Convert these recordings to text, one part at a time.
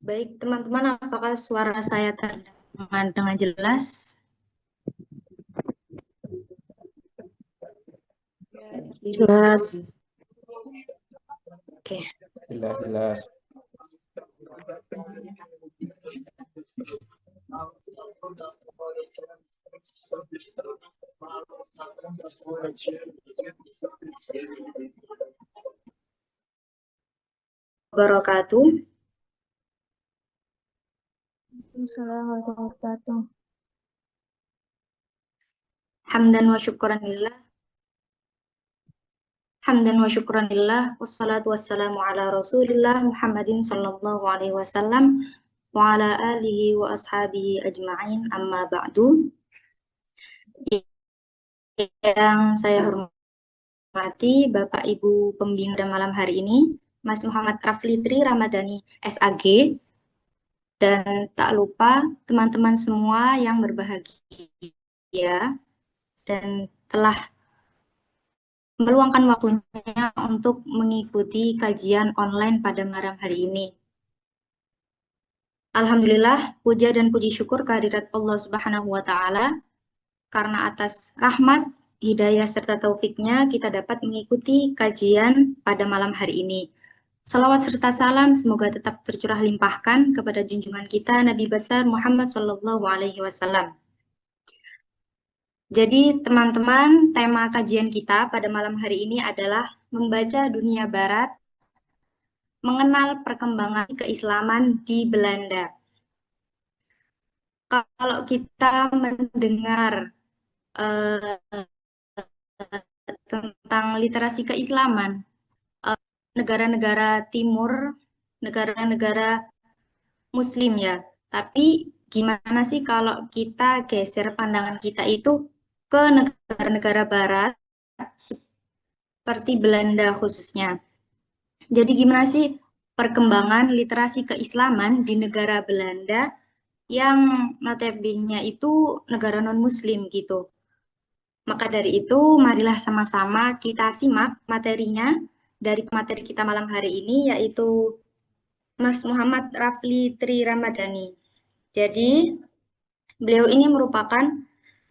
Baik, teman-teman, apakah suara saya terdengar dengan jelas? Jelas. Oke. Jelas. Wabarakatuh. Assalamualaikum warahmatullahi wabarakatuh. Hamdan wa syukran lillah. Hamdan wa syukran lillah. Wassalatu wassalamu ala Rasulillah Muhammadin sallallahu alaihi wasallam wa ala alihi wa ashabihi ajma'in, amma ba'du. Yang saya hormati Bapak Ibu Pembina malam hari ini, Mas Muhammad Rafli Tri Ramadhani SAG, dan tak lupa teman-teman semua yang berbahagia dan telah meluangkan waktunya untuk mengikuti kajian online pada malam hari ini. Alhamdulillah, puja dan puji syukur kehadirat Allah Subhanahu wa Ta'ala, karena atas rahmat, hidayah, serta taufiknya kita dapat mengikuti kajian pada malam hari ini. Salawat serta salam semoga tetap tercurah limpahkan kepada junjungan kita Nabi besar Muhammad Sallallahu Alaihi Wasallam. Jadi teman-teman, tema kajian kita pada malam hari ini adalah membaca dunia barat, mengenal perkembangan keislaman di Belanda. Kalau kita mendengar tentang literasi keislaman, negara-negara timur, negara-negara muslim ya. Tapi gimana sih kalau kita geser pandangan kita itu ke negara-negara barat, seperti Belanda khususnya. Jadi gimana sih perkembangan literasi keislaman di negara Belanda yang notabene itu negara non-muslim gitu. Maka dari itu, marilah sama-sama kita simak materinya dari materi kita malam hari ini, yaitu Mas Muhammad Rafli Tri Ramadhani. Jadi, beliau ini merupakan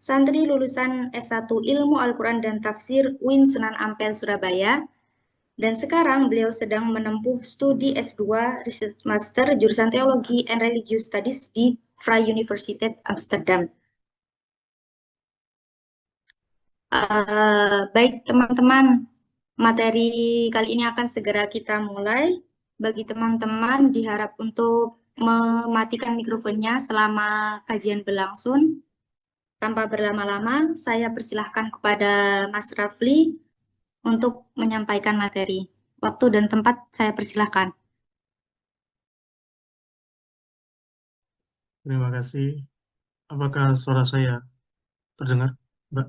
santri lulusan S1 Ilmu Al-Quran dan Tafsir UIN Sunan Ampel, Surabaya. Dan sekarang beliau sedang menempuh studi S2 Research Master jurusan Teologi and Religious Studies di Vrije Universiteit Amsterdam. Baik teman-teman, materi kali ini akan segera kita mulai. Bagi teman-teman diharap untuk mematikan mikrofonnya selama kajian berlangsung. Tanpa berlama-lama, saya persilahkan kepada Mas Rafli untuk menyampaikan materi. Waktu dan tempat saya persilahkan. Terima kasih. Apakah suara saya terdengar, Mbak?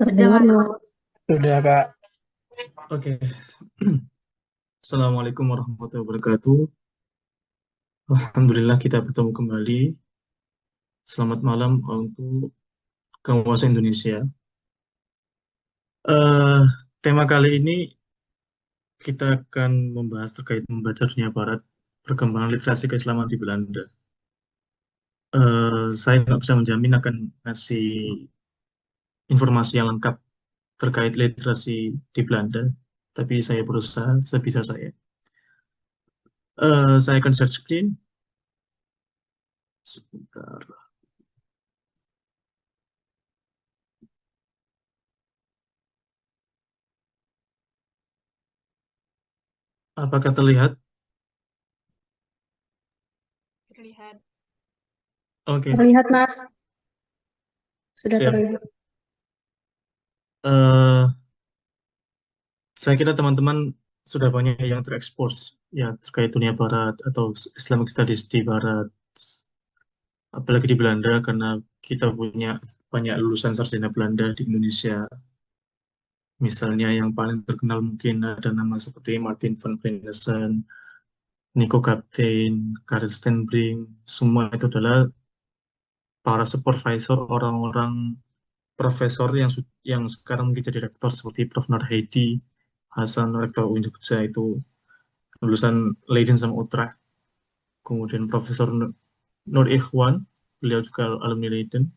Terdengar, Mas. Sudah, Kak. Oke. Assalamualaikum warahmatullahi wabarakatuh. Alhamdulillah kita bertemu kembali. Selamat malam untuk kawasan Indonesia. Tema kali ini kita akan membahas terkait membaca dunia barat, perkembangan literasi keislaman di Belanda. Saya nggak bisa menjamin akan ngasih informasi yang lengkap terkait literasi di Belanda, tapi saya berusaha sebisa saya. Saya akan share screen. Sebentar. Apakah terlihat? Terlihat. Oke. Terlihat, Mas. Sudah Siap. terlihat. Saya kira teman-teman sudah banyak yang terekspos ya terkait dunia barat atau Islamic Studies di barat, apalagi di Belanda, karena kita punya banyak lulusan sarjana Belanda di Indonesia. Misalnya yang paling terkenal mungkin ada nama seperti Martin van Veenessen, Nico Kapteyn, Karel Stenbrink. Semua itu adalah para supervisor, orang-orang profesor yang sekarang mungkin jadi rektor seperti Prof. Nur Hadi Hasan, rektor UIN Jogja, itu lulusan Leiden sama Utrecht. kemudian Profesor Nur Ikhwan, beliau juga alumni Leiden.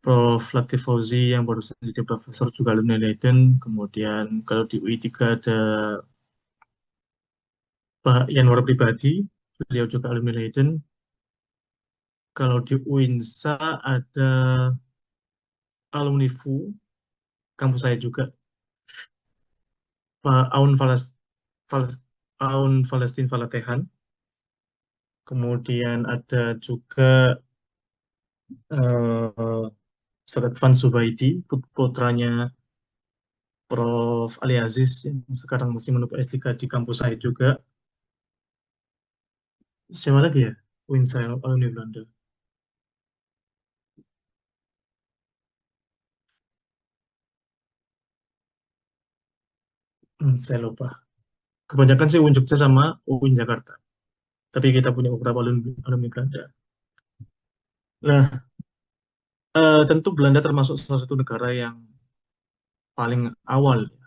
Prof. Latif Fauzi yang baru saja jadi profesor juga alumni Leiden. Kemudian kalau di UI3 ada Pak Yanwar Pribadi, beliau juga alumni Leiden. Kalau di UINSA ada alumni FU, kampus saya juga, Pak Aun Falastin Falatehan. Kemudian ada juga Ustadz Advan Zubaidi, putranya Prof. Ali Aziz yang sekarang masih menuntut S3 di kampus saya juga. Siapa lagi ya? UINSA alumni Belanda. Saya lupa. Kebanyakan sih UIN Jogja sama UIN Jakarta. Tapi kita punya beberapa alumni Belanda. Nah, tentu Belanda termasuk salah satu negara yang paling awal ya,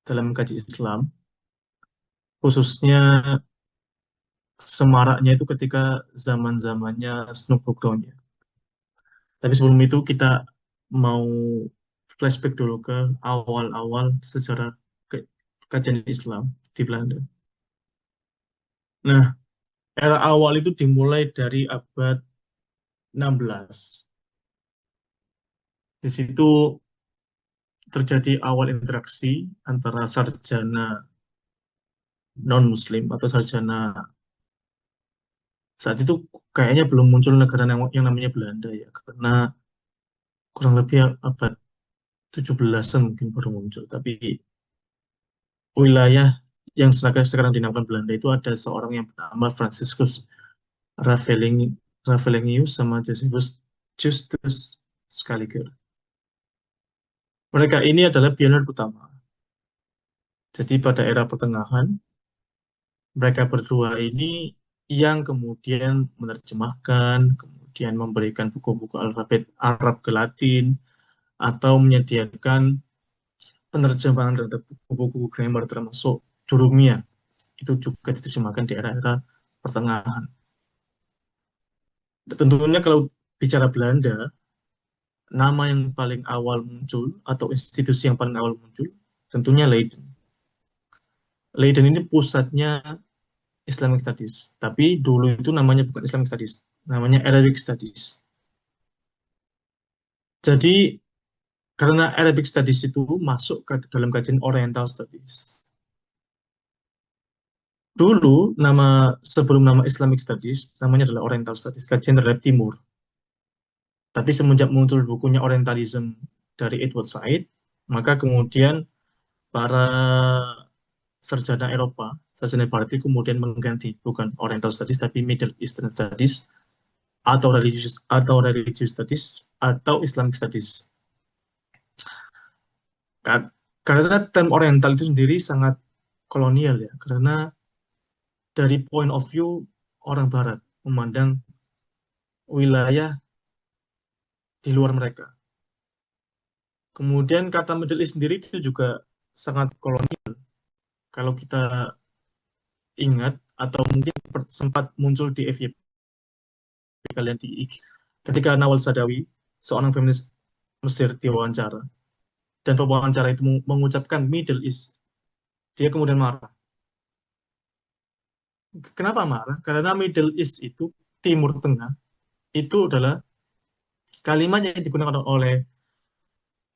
dalam mengkaji Islam. Khususnya semaraknya itu ketika zaman-zamannya Snoop Dogg ya. Tapi sebelum itu kita mau flashback dulu ke awal-awal sejarah kajian Islam di Belanda. Nah, era awal itu dimulai dari abad 16. Di situ terjadi awal interaksi antara sarjana non-Muslim atau sarjana. Saat itu kayaknya belum muncul negara yang namanya Belanda ya, karena kurang lebih abad 17-an mungkin baru muncul. Tapi wilayah yang sekarang dinamakan Belanda itu ada seorang yang bernama Franciscus Ravellingius sama Josephus Justus Scaliger. Mereka ini adalah pionir utama. Jadi pada era pertengahan, mereka berdua ini yang kemudian menerjemahkan, kemudian memberikan buku-buku alfabet Arab ke Latin, atau menyediakan penerjemahan terhadap buku-buku grammar termasuk Jurumia. Itu juga diterjemahkan di era-era pertengahan. Tentunya kalau bicara Belanda, nama yang paling awal muncul atau institusi yang paling awal muncul tentunya Leiden. Leiden ini pusatnya Islamic Studies, tapi dulu itu namanya bukan Islamic Studies, namanya Arabic Studies. Jadi karena Arabic Studies itu masuk ke dalam kajian Oriental Studies. Dulu sebelum nama Islamic Studies namanya adalah Oriental Studies, kajian terhadap Timur. Tapi semenjak muncul bukunya Orientalism dari Edward Said, maka kemudian para sarjana Eropa, sarjana Barat kemudian mengganti bukan Oriental Studies tapi Middle Eastern Studies atau religious studies atau Islamic Studies. Karena term Oriental itu sendiri sangat kolonial ya, karena dari point of view orang Barat memandang wilayah di luar mereka. Kemudian kata Middle East sendiri itu juga sangat kolonial. Kalau kita ingat atau mungkin sempat muncul di FYP kalian ketika Nawal Sadawi, seorang feminis Mesir, diwawancara. Dan pewawancara itu mengucapkan Middle East. Dia kemudian marah. Kenapa marah? Karena Middle East itu, Timur Tengah, itu adalah kalimat yang digunakan oleh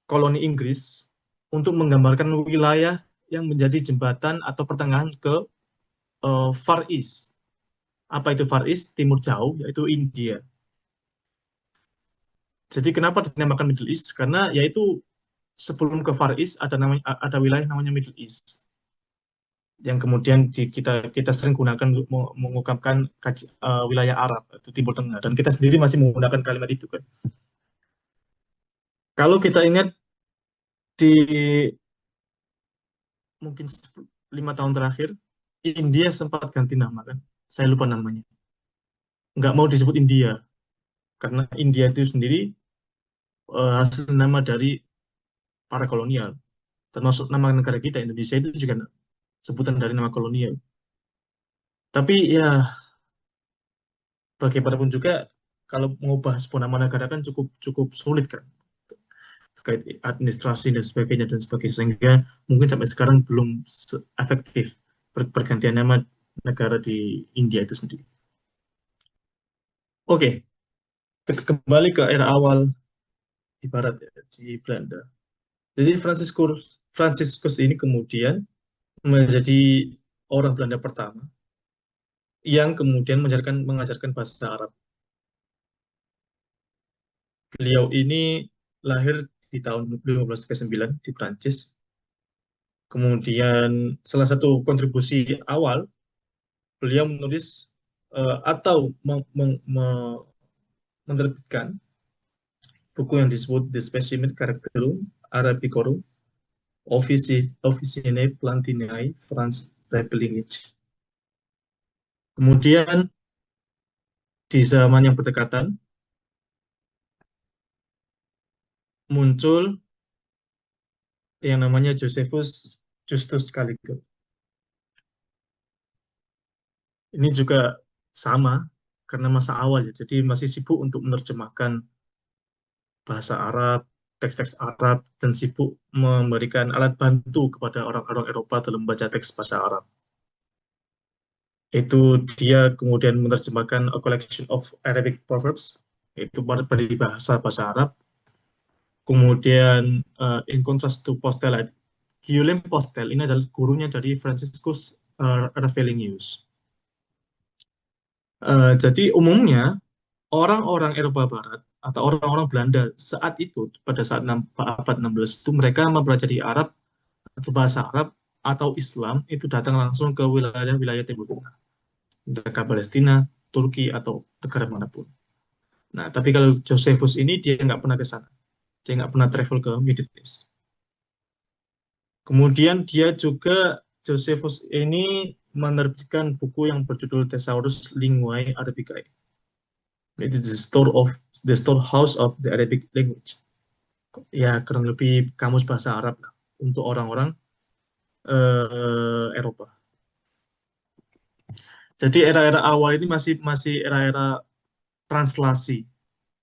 koloni Inggris untuk menggambarkan wilayah yang menjadi jembatan atau pertengahan ke Far East. Apa itu Far East? Timur jauh, yaitu India. Jadi kenapa dinamakan Middle East? Karena yaitu sebelum ke Far East ada wilayah namanya Middle East yang kemudian kita sering gunakan untuk mengungkapkan wilayah Arab atau Timur Tengah, dan kita sendiri masih menggunakan kalimat itu kan. Kalau kita ingat di mungkin 5 tahun terakhir, India sempat ganti nama kan, saya lupa namanya, nggak mau disebut India karena India itu sendiri hasil nama dari para kolonial, termasuk nama negara kita Indonesia itu juga sebutan dari nama kolonial. Tapi ya bagaimanapun juga kalau mengubah sebuah nama negara kan cukup cukup sulit kan, terkait administrasi dan sebagainya, sehingga mungkin sampai sekarang belum efektif pergantian nama negara di India itu sendiri. Oke, kembali ke era awal di barat ya, di Belanda. Jadi Franciscus ini kemudian menjadi orang Belanda pertama yang kemudian mengajarkan bahasa Arab. Beliau ini lahir di tahun 1539 di Prancis. Kemudian salah satu kontribusi awal beliau menulis atau menerbitkan buku yang disebut The Specimen Characterum Arabicorum Officinae Plantinae France Repelingage. Kemudian di zaman yang berdekatan muncul yang namanya Josephus Justus Caligula. Ini juga sama karena masa awal ya, jadi masih sibuk untuk menerjemahkan bahasa Arab, teks-teks Arab, dan sibuk memberikan alat bantu kepada orang-orang Eropa dalam membaca teks bahasa Arab. Itu dia kemudian menerjemahkan A Collection of Arabic Proverbs, itu dari bahasa Arab. Kemudian in contrast to Postel, Guillaume Postel ini adalah gurunya dari Franciscus Ravellinus. Jadi umumnya orang-orang Eropa Barat atau orang-orang Belanda saat itu, pada saat abad 16 itu, mereka mempelajari Arab atau bahasa Arab atau Islam itu datang langsung ke wilayah-wilayah Timur Tengah, entah ke Palestina, Turki, atau negara manapun. Nah, tapi kalau Josephus ini dia nggak pernah ke sana, dia nggak pernah travel ke Middle East. Kemudian Josephus ini menerbitkan buku yang berjudul Thesaurus Linguae Arabicae. Itu the storehouse of the Arabic language. Ya, kurang lebih kamus bahasa Arab lah, untuk orang-orang Eropa. Jadi era-era awal ini masih era-era translasi,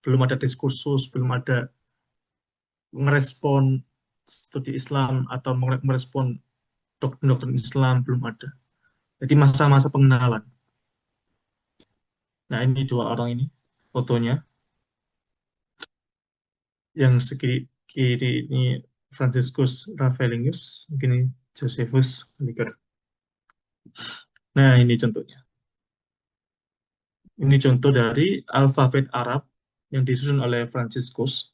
belum ada diskursus, belum ada merespon studi Islam atau merespon doktrin Islam, belum ada. Jadi masa-masa pengenalan. Nah, ini dua orang ini fotonya. Yang kiri ini Franciscus Ravellinus, ini Josephus Caligula. Nah, ini contohnya. Ini contoh dari alfabet Arab yang disusun oleh Franciscus.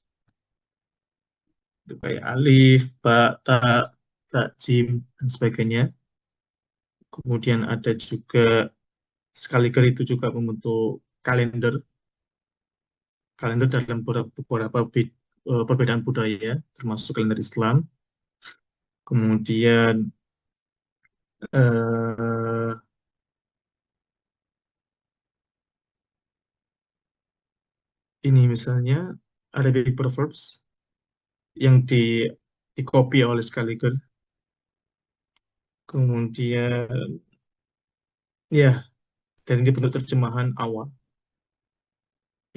Itu kayak alif, ba, ta, jim, dan sebagainya. Kemudian ada juga sekaligus itu juga membentuk kalender dalam beberapa perbedaan budaya, termasuk kalender Islam. Kemudian ini misalnya Arabic Proverbs yang di copy oleh sekaligus. Kemudian ya, dan ini bentuk terjemahan awal.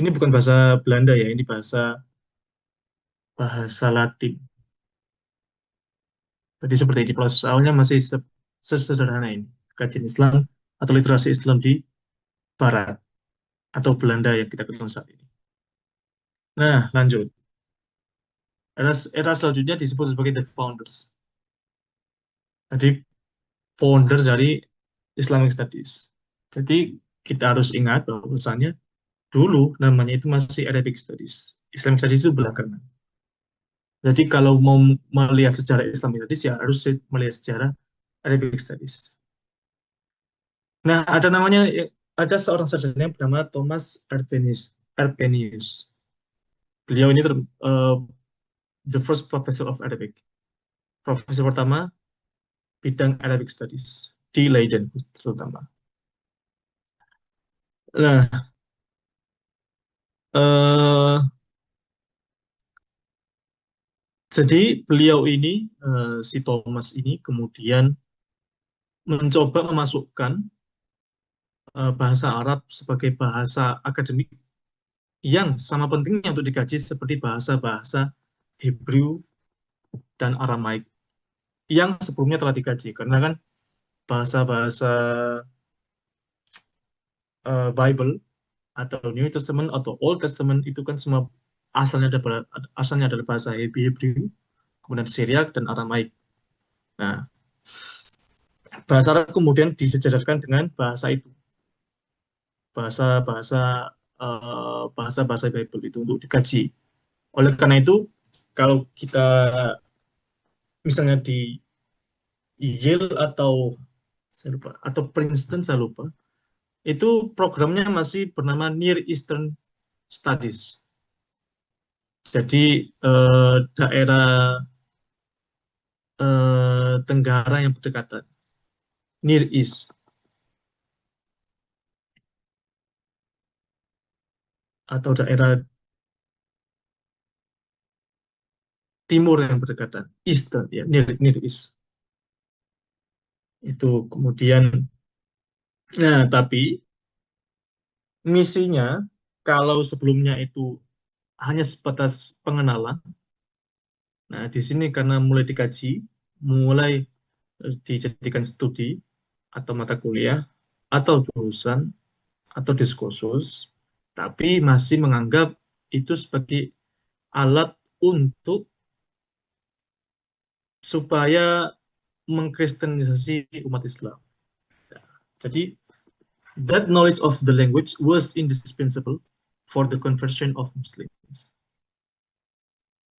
Ini bukan bahasa Belanda ya, ini bahasa Latin. Jadi seperti ini, proses awalnya masih sesederhana ini. Kajian Islam atau literasi Islam di Barat atau Belanda yang kita kenal saat ini. Nah, lanjut. Era selanjutnya disebut sebagai the founders. Jadi founder dari Islamic Studies. Jadi kita harus ingat bahwasannya dulu namanya itu masih Arabic Studies. Islamic Studies itu belakangan. Jadi kalau mau melihat sejarah Islamic Studies ya harus melihat sejarah Arabic Studies. Nah, ada seorang sarjana yang bernama Thomas Arrhenius. Beliau ini the first professor of Arabic. Profesor pertama bidang Arabic Studies di Leiden terutama. Nah, jadi beliau ini, si Thomas ini kemudian mencoba memasukkan bahasa Arab sebagai bahasa akademik yang sama pentingnya untuk dikaji seperti bahasa-bahasa Hebrew dan Aramaik yang sebelumnya telah dikaji. Karena kan bahasa-bahasa Bible atau New Testament atau Old Testament itu kan semua asalnya adalah bahasa Hebrew, kemudian Syriac dan Aramaik. Nah, bahasa Arab kemudian disejajarkan dengan bahasa itu, bahasa-bahasa Bible itu untuk dikaji. Oleh karena itu, kalau kita misalnya di Yale atau Princeton saya lupa, itu programnya masih bernama Near Eastern Studies. Jadi daerah Tenggara yang berdekatan, Near East, atau daerah Timur yang berdekatan, Eastern, ya, Near East. Itu kemudian, nah tapi misinya kalau sebelumnya itu hanya sebatas pengenalan, nah di sini karena mulai dikaji, mulai dijadikan studi atau mata kuliah atau jurusan atau diskursus, tapi masih menganggap itu sebagai alat untuk supaya mengkristenisasi umat Islam. Jadi, that knowledge of the language was indispensable for the conversion of Muslims.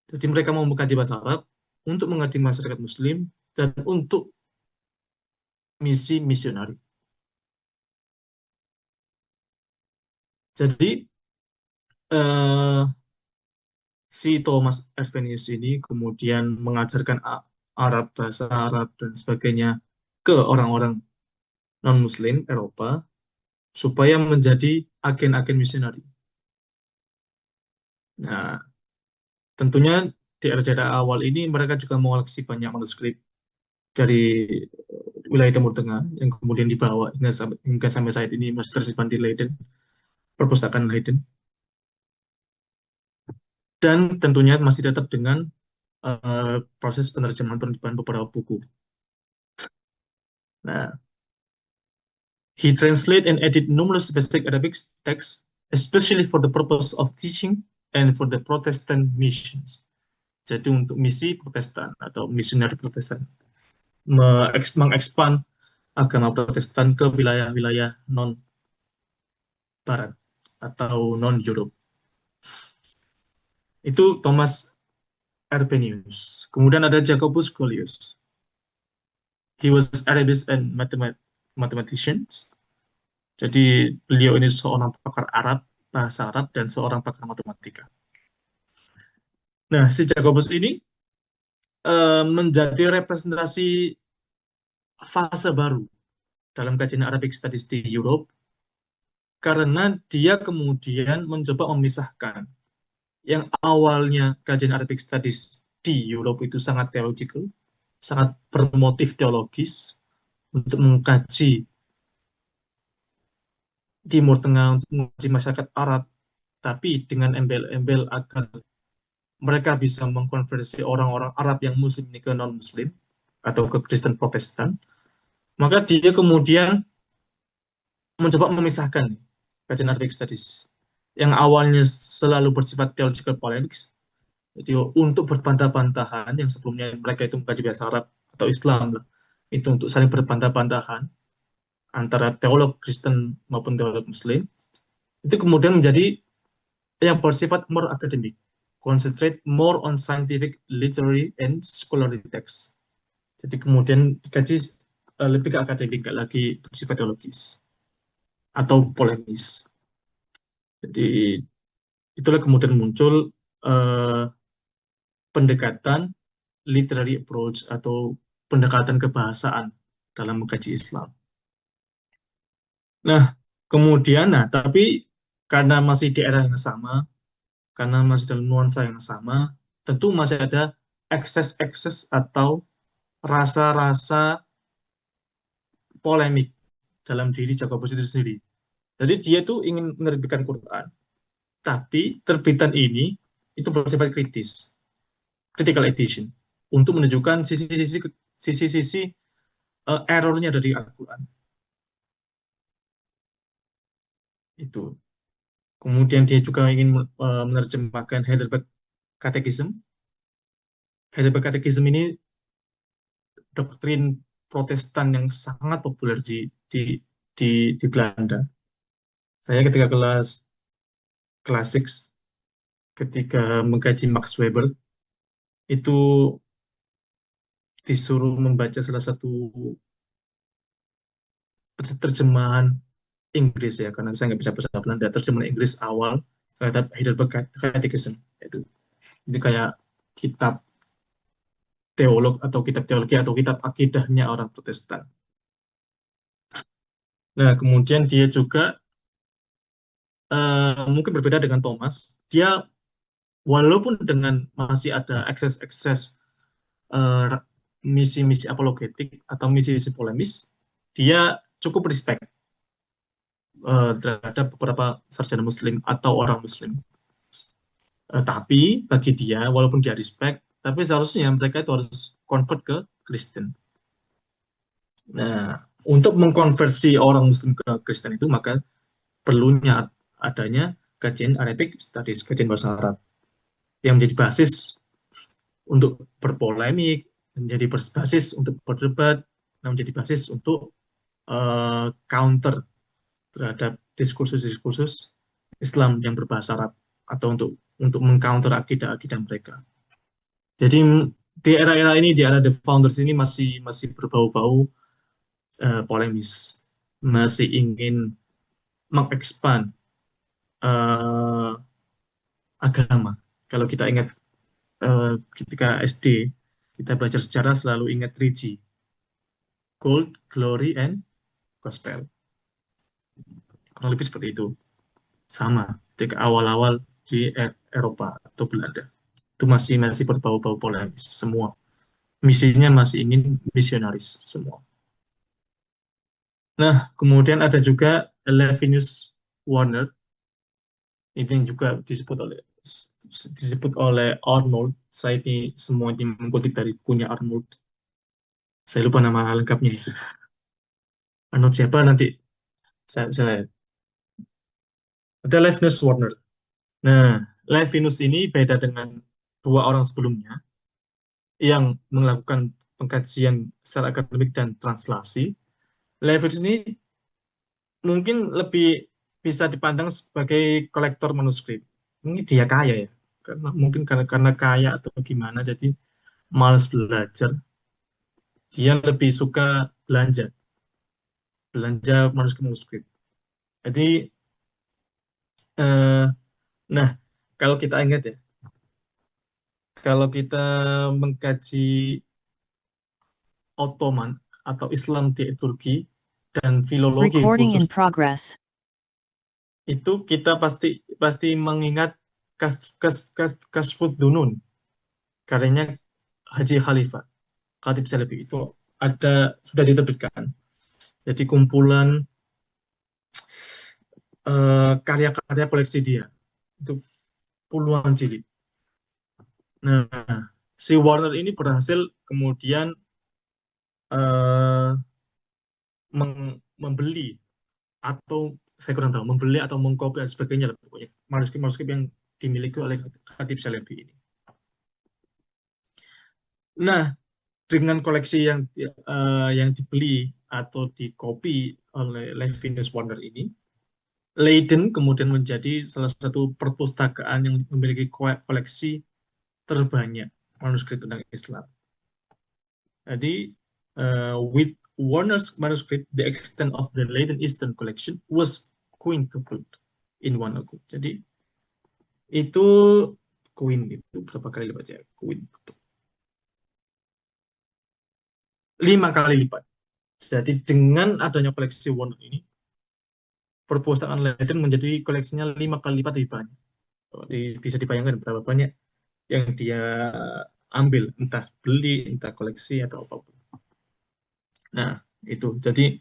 Jadi mereka mau mengkaji bahasa Arab untuk mengerti masyarakat Muslim dan untuk misi misionari. Jadi si Thomas Ervenius ini kemudian mengajarkan Arab, bahasa Arab dan sebagainya ke orang-orang non-Muslim Eropa supaya menjadi agen-agen misionari. Nah, tentunya di era-era awal ini mereka juga mengoleksi banyak manuskrip dari wilayah Timur Tengah yang kemudian dibawa hingga sampai saat ini masih tersimpan di Leiden, perpustakaan Leiden. Dan tentunya masih tetap dengan proses penerjemahan beberapa buku. Nah, he translate and edit numerous basic Arabic texts, especially for the purpose of teaching and for the Protestant missions. Jadi untuk misi Protestan atau misioneri Protestan, mengekspan agama Protestan ke wilayah-wilayah non-Barat atau non-Europe. Itu Thomas Arrhenius. Kemudian ada Jacobus Gaulius. He was Arabic and mathematician. Jadi beliau ini seorang pakar Arab, bahasa Arab, dan seorang pakar matematika. Nah, si Jacobus ini menjadi representasi fase baru dalam kajian Arabic Studies di Europe, karena dia kemudian mencoba memisahkan yang awalnya kajian Arabic Studies di Europe itu sangat theological, sangat bermotif teologis untuk mengkaji Timur Tengah, untuk mengkaji masyarakat Arab, tapi dengan embel-embel agar mereka bisa mengkonversi orang-orang Arab yang Muslim ini ke non-Muslim atau ke Kristen Protestan, maka dia kemudian mencoba memisahkan kajian Arabic Studies yang awalnya selalu bersifat theological polemics, jadi untuk berbantah-bantahan, yang sebelumnya mereka itu mengkaji bahasa Arab atau Islam lah, itu untuk saling berbantah-bantahan antara teolog Kristen maupun teolog Muslim, itu kemudian menjadi yang bersifat more akademik, concentrate more on scientific, literary, and scholarly text. Jadi kemudian dikaji lebih ke akademik, nggak lagi bersifat teologis atau polemis. Jadi itulah kemudian muncul pendekatan literary approach atau pendekatan kebahasaan dalam mengkaji Islam. Nah, kemudian, tapi karena masih di era yang sama, karena masih dalam nuansa yang sama, tentu masih ada ekses-ekses atau rasa-rasa polemik dalam diri Jacobus itu sendiri. Jadi dia tuh ingin menerbitkan Quran, tapi terbitan ini itu bersifat kritis, critical edition, untuk menunjukkan sisi-sisi errornya dari Al-Quran. Itu. Kemudian dia juga ingin menerjemahkan Heidelberg Catechism. Heidelberg Catechism ini doktrin Protestan yang sangat populer di Belanda. Saya ketika kelas klasik, ketika mengkaji Max Weber, itu disuruh membaca salah satu terjemahan Inggris ya, karena saya nggak bisa bahasa Belanda, terjemahan Inggris awal terhadap Heidelberg Catechism. Ini kayak kitab teolog atau kitab teologi atau kitab akidahnya orang Protestan. Nah, kemudian dia juga mungkin berbeda dengan Thomas. Dia walaupun dengan masih ada ekses-ekses misi-misi apologetik atau misi-misi polemis, dia cukup respect terhadap beberapa sarjana Muslim atau orang Muslim. Tapi bagi dia, walaupun dia respect, tapi seharusnya mereka itu harus convert ke Kristen. Nah, untuk mengkonversi orang Muslim ke Kristen itu, maka perlunya adanya kajian Arabic Studies, kajian bahasa Arab, yang menjadi basis untuk berpolemik, menjadi basis untuk berdebat, dan menjadi basis untuk counter terhadap diskursus-diskursus Islam yang berbahasa Arab, atau untuk mengcounter akidah-akidah mereka. Jadi di era-era ini, di era The Founders ini masih berbau-bau polemis, masih ingin mengekspand agama. Kalau kita ingat ketika SD, kita belajar sejarah selalu ingat 3G, Gold, Glory, and Gospel. Kurang lebih seperti itu. Sama ketika awal-awal di Eropa atau Belanda. Itu masih berbau-bau polemis semua. Misinya masih ingin misionaris semua. Nah, kemudian ada juga Levinus Warner. Ini yang juga disebut oleh Arnold. Saya ini semua ini mengutip dari bukunya Arnold. Saya lupa nama lengkapnya ya. Arnold siapa nanti saya ada Levinus Warner. Nah, Levinus ini beda dengan dua orang sebelumnya yang melakukan pengkajian secara akademik dan translasi. Levinus ini mungkin lebih bisa dipandang sebagai kolektor manuskrip. Ini dia kaya ya, mungkin karena kaya atau gimana, jadi malas belajar. Dia lebih suka belanja manuskrip. Jadi, nah kalau kita ingat ya, kalau kita mengkaji Ottoman atau Islam di Turki dan filologi Recording in khusus, progress. itu kita pasti mengingat Kashfud Dunun, karyanya Haji Khalifah, Khatib Chalebi. Itu sudah diterbitkan. Jadi kumpulan karya-karya koleksi dia, itu puluhan jilid. Nah, si Warner ini berhasil kemudian membeli, atau saya kurang tahu, membeli atau mengkopi dan sebagainya, pokoknya manuskrip yang dimiliki oleh Khatib Chalebi ini. Nah, dengan koleksi yang dibeli atau dikopi oleh Levinus Warner ini, Leiden kemudian menjadi salah satu perpustakaan yang memiliki koleksi terbanyak manuskrip tentang Islam. Jadi, with Warner's manuscript, the extent of the Leiden Eastern collection was quintupled in one go. Jadi, itu itu berapa kali lipat ya? Quintuple. 5 kali lipat. Jadi dengan adanya koleksi Warner ini, perpustakaan Leiden menjadi koleksinya 5 kali lipat lebih banyak. Bisa dibayangkan berapa banyak yang dia ambil, entah beli, entah koleksi, atau apapun. Nah, itu. Jadi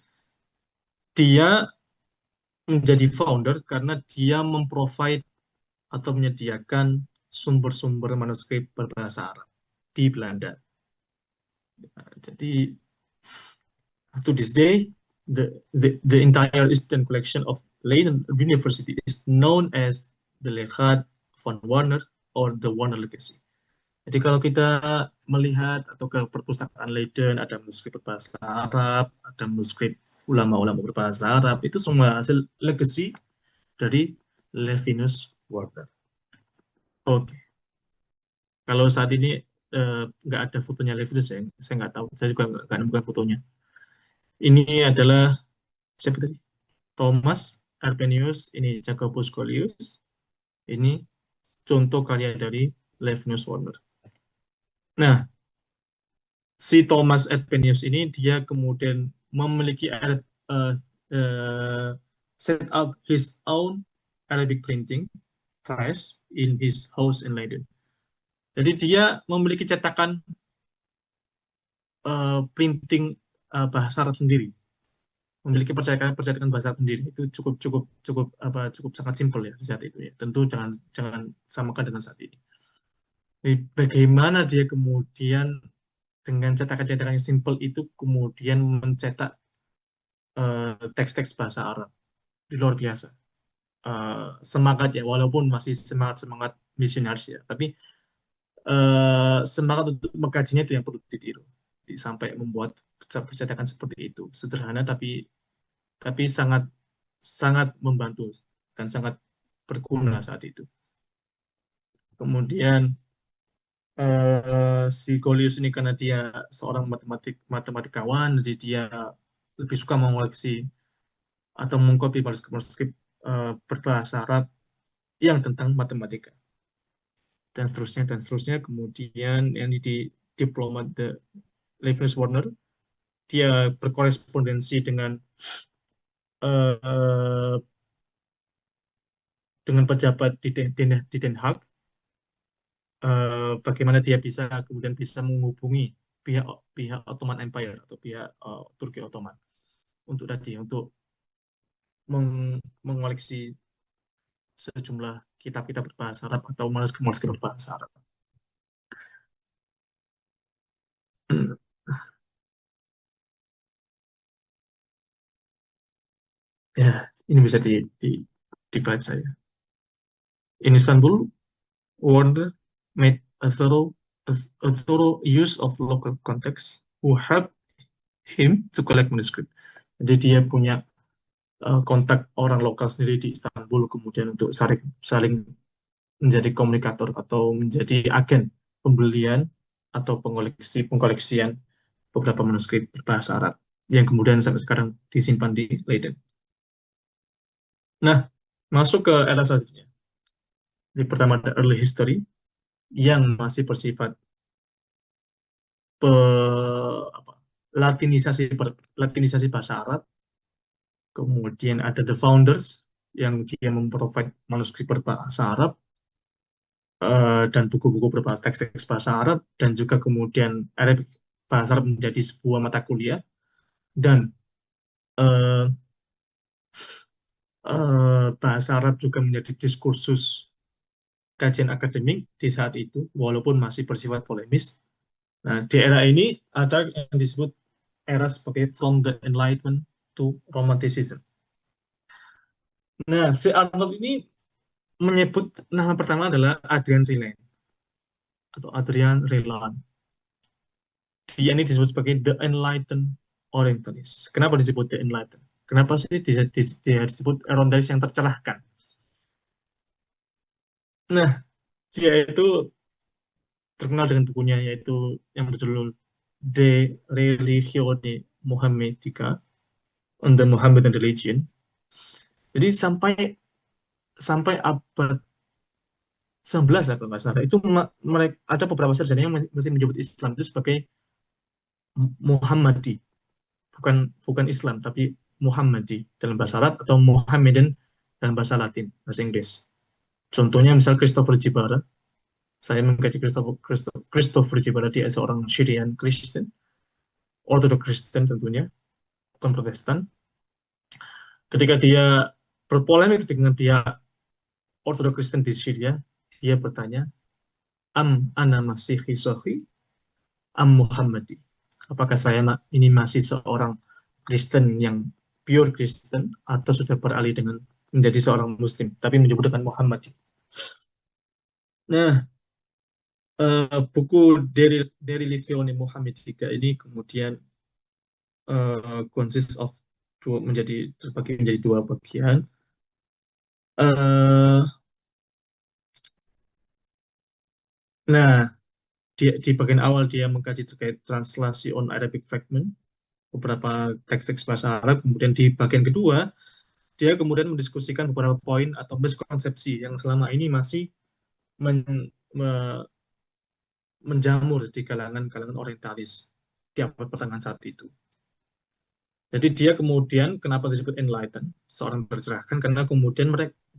dia menjadi founder karena dia memprovide atau menyediakan sumber-sumber manuskrip berbahasa Arab di Belanda. Jadi to this day, the entire Eastern collection of Leiden University is known as the Legat van Warner or the Warner Legacy. Jadi kalau kita melihat atau ke perpustakaan Leiden, ada manuskrip berbahasa Arab, ada manuskrip ulama-ulama berbahasa Arab, itu semua hasil legacy dari Levinus Warner. Oke. Kalau saat ini nggak ada fotonya Levinus, saya nggak tahu. Saya juga nggak nemukan fotonya. Ini adalah siapa tadi? Thomas Arrhenius, ini Jacobus Collius. Ini contoh karya dari Levinus Warner. Nah, si Thomas Arrhenius ini dia kemudian memiliki set up his own Arabic printing press in his house in Leiden. Jadi dia memiliki cetakan printing bahasa Arab sendiri, memiliki percetakan bahasa Arab sendiri. Itu cukup sangat simpel ya di saat itu ya. Tentu jangan samakan dengan saat ini. Jadi, bagaimana dia kemudian dengan cetakan-cetakan yang simpel itu kemudian mencetak teks-teks bahasa Arab, luar biasa. Semangat ya, walaupun masih semangat misionaris ya, tapi semangat untuk mengkajinya itu yang perlu ditiru. Sampai membuat percetakan seperti itu, sederhana tapi sangat membantu dan sangat berguna saat itu. Kemudian si Collius ini karena dia seorang matematikawan, jadi dia lebih suka mengoleksi atau mengcopy manuskrip berbahasa Arab yang tentang matematika dan seterusnya. Kemudian yang di diplomat Levinus Warner, dia berkorespondensi dengan pejabat di Den Haag, bagaimana dia kemudian bisa menghubungi pihak Ottoman Empire atau pihak Turki Ottoman untuk mengoleksi sejumlah kitab-kitab berbahasa Arab atau manuskrip berbahasa Arab. Ya, ini bisa dibaca ya. In Istanbul, Warner made a thorough use of local context who helped him to collect manuscript. Jadi dia punya kontak orang lokal sendiri di Istanbul, kemudian untuk saling menjadi komunikator atau menjadi agen pembelian atau pengkoleksian beberapa manuskrip berbahasa Arab yang kemudian sampai sekarang disimpan di Leiden. Nah, masuk ke era selanjutnya. Jadi pertama ada early history yang masih bersifat latinisasi bahasa Arab. Kemudian ada the founders yang dia memprovide manuskrip berbahasa Arab dan buku-buku berbahasa teks-teks bahasa Arab, dan juga kemudian Arabic bahasa Arab menjadi sebuah mata kuliah dan bahasa Arab juga menjadi diskursus kajian akademik di saat itu, walaupun masih bersifat polemis. Nah, di era ini ada yang disebut era sebagai from the Enlightenment to Romanticism. Nah, si Arnold ini menyebut nama pertama adalah Adrian Rhiland atau Adrian Rhiland. Dia ini disebut sebagai the Enlightened Orientalist. Kenapa disebut the Enlightened? Kenapa sih dia disebut Orientalis yang tercerahkan? Nah, dia itu terkenal dengan bukunya yaitu yang berjudul De Religione Mohammedica, on the Mohammedan Religion. Jadi sampai abad 19 lah kalau nggak salah, itu mereka ada beberapa sarjana yang masih menyebut Islam itu sebagai Muhammadi, bukan Islam tapi Muhammadi dalam bahasa Arab atau Mohammedan dalam bahasa Latin, bahasa Inggris. Contohnya misal Christopher Jibara, saya mengkaji Christopher Jibara, dia seorang Syrian Kristen, Orthodox Kristen tentunya, bukan Protestan. Ketika dia berpolemik dengan pihak Ortodok Kristen di Syria. Dia bertanya, am ana masihi sohi am Muhammadi. Apakah saya ini masih seorang Kristen yang pure Kristen atau sudah beralih dengan menjadi seorang Muslim, tapi menyebut dengan Muhammadi. Nah, buku Derivatione Muhammadiyah ini kemudian consists of terbagi menjadi dua bagian. Nah, di bagian awal dia mengkaji terkait translasi on Arabic fragment, beberapa teks-teks bahasa Arab. Kemudian di bagian kedua, dia kemudian mendiskusikan beberapa poin atau miskonsepsi yang selama ini masih menjamur di kalangan orientalis di abad pertengahan saat itu. Jadi dia kemudian kenapa disebut enlightened, seorang tercerahkan, karena kemudian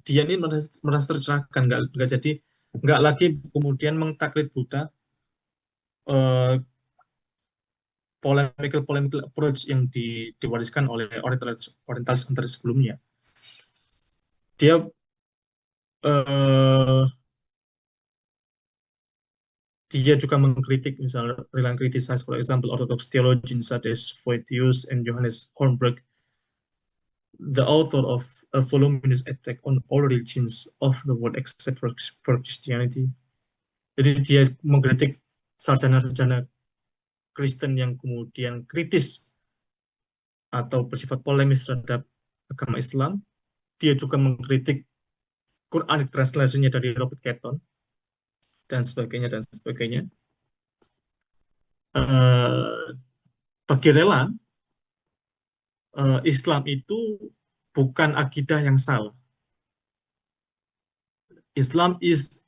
dia ini merasa tercerahkan, nggak lagi kemudian mengtaklid buta polemical approach yang diwariskan oleh orientalis sebelumnya. Dia juga mengkritik, misalnya, criticize, for example, Orthodox theologians such as Voetius and Johannes Hornberg, the author of a voluminous attack on all religions of the world except for Christianity. Jadi dia mengkritik sarjana-sarjana Kristen yang kemudian kritis atau bersifat polemis terhadap agama Islam. Dia juga mengkritik Quranic translation-nya dari Robert Ketton dan sebagainya. Bagi Relan, Islam itu bukan akidah yang salah. Islam is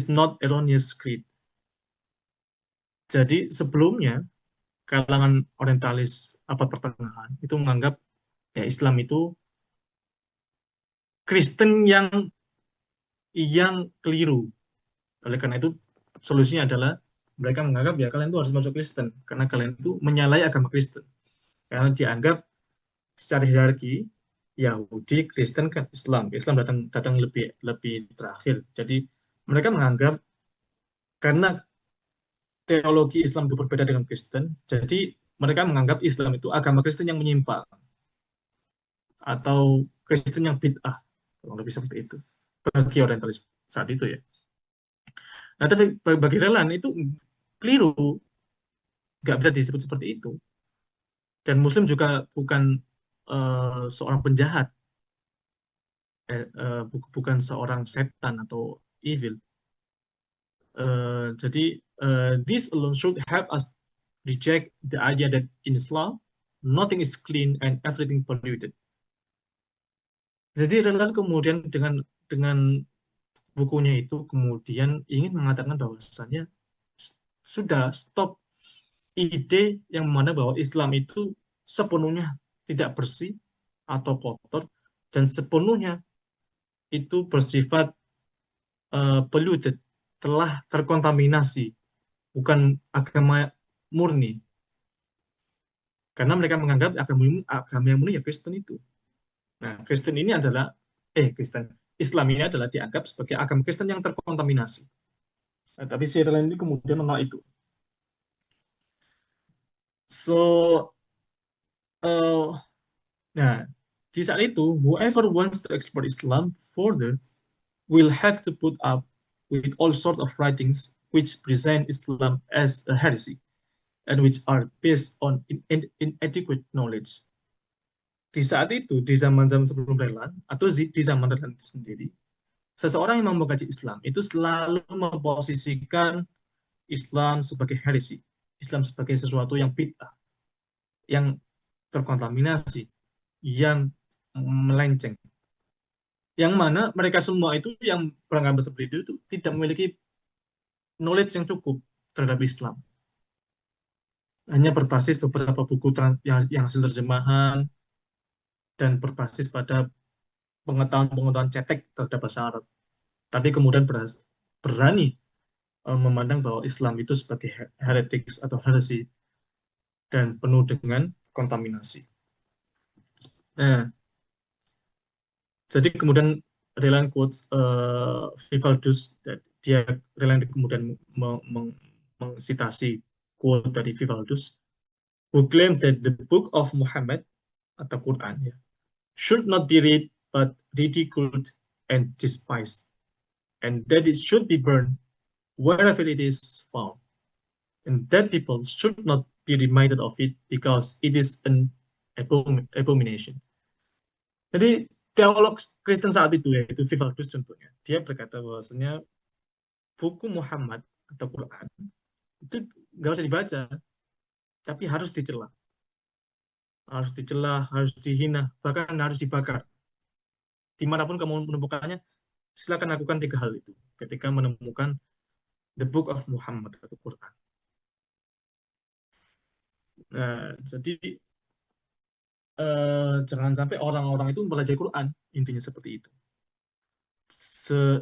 not erroneous creed. Jadi sebelumnya kalangan orientalis abad pertengahan itu menganggap ya Islam itu Kristen yang keliru. Oleh karena itu solusinya adalah mereka menganggap ya kalian itu harus masuk Kristen karena kalian itu menyalahi agama Kristen. Karena dianggap secara hierarki Yahudi, Kristen, kan Islam datang lebih terakhir. Jadi mereka menganggap karena teologi Islam itu berbeda dengan Kristen, jadi mereka menganggap Islam itu agama Kristen yang menyimpang atau Kristen yang bid'ah, kalau lebih seperti itu bagi orientalis saat itu ya. Nah, tapi bagi Relan itu keliru, nggak bisa disebut seperti itu. Dan Muslim juga bukan seorang penjahat, bukan seorang setan atau evil. Jadi this alone should help us reject the idea that in Islam nothing is clean and everything polluted. Jadi Relan kemudian dengan bukunya itu kemudian ingin mengatakan bahwasannya sudah stop ide yang mana bahwa Islam itu sepenuhnya tidak bersih atau kotor dan sepenuhnya itu bersifat polluted, telah terkontaminasi, bukan agama murni. Karena mereka menganggap agama yang murni ya Kristen itu. Nah, Kristen ini adalah Islam ini adalah dianggap sebagai agama Kristen yang terkontaminasi. Nah, tapi si Relan ini kemudian menolak itu. So, nah, di saat itu, whoever wants to explore Islam further will have to put up with all sorts of writings which present Islam as a heresy and which are based on inadequate knowledge. Di saat itu, di zaman-zaman sebelum Relan, atau di zaman Relan itu sendiri, seseorang yang mau mengkaji Islam itu selalu memposisikan Islam sebagai heresi, Islam sebagai sesuatu yang bid'ah, yang terkontaminasi, yang melenceng. Yang mana mereka semua itu yang beranggapan seperti itu tidak memiliki knowledge yang cukup terhadap Islam. Hanya berbasis beberapa buku yang hasil terjemahan dan berbasis pada pengetahuan cetek terhadap bahasa Arab. Tapi kemudian berani memandang bahwa Islam itu sebagai heretics atau heresi dan penuh dengan kontaminasi. Nah, jadi kemudian Relan quotes Vivaldus, dia Relan kemudian mengsitasi quote dari Vivaldus, who claimed that the book of Muhammad atau Quran ya, should not be read but ridiculed and despised, and that it should be burned wherever it is found, and that people should not be reminded of it because it is an abomination. Jadi teolog Kristen saat itu, yaitu Vivaldus contohnya, dia berkata bahwasanya buku Muhammad atau Quran itu nggak usah dibaca, tapi harus dicela, harus dihina, bahkan harus dibakar. Dimanapun kamu menemukannya, silakan lakukan 3 hal itu ketika menemukan the book of Muhammad atau Quran. Nah, jadi jangan sampai orang-orang itu mempelajari Quran, intinya seperti itu.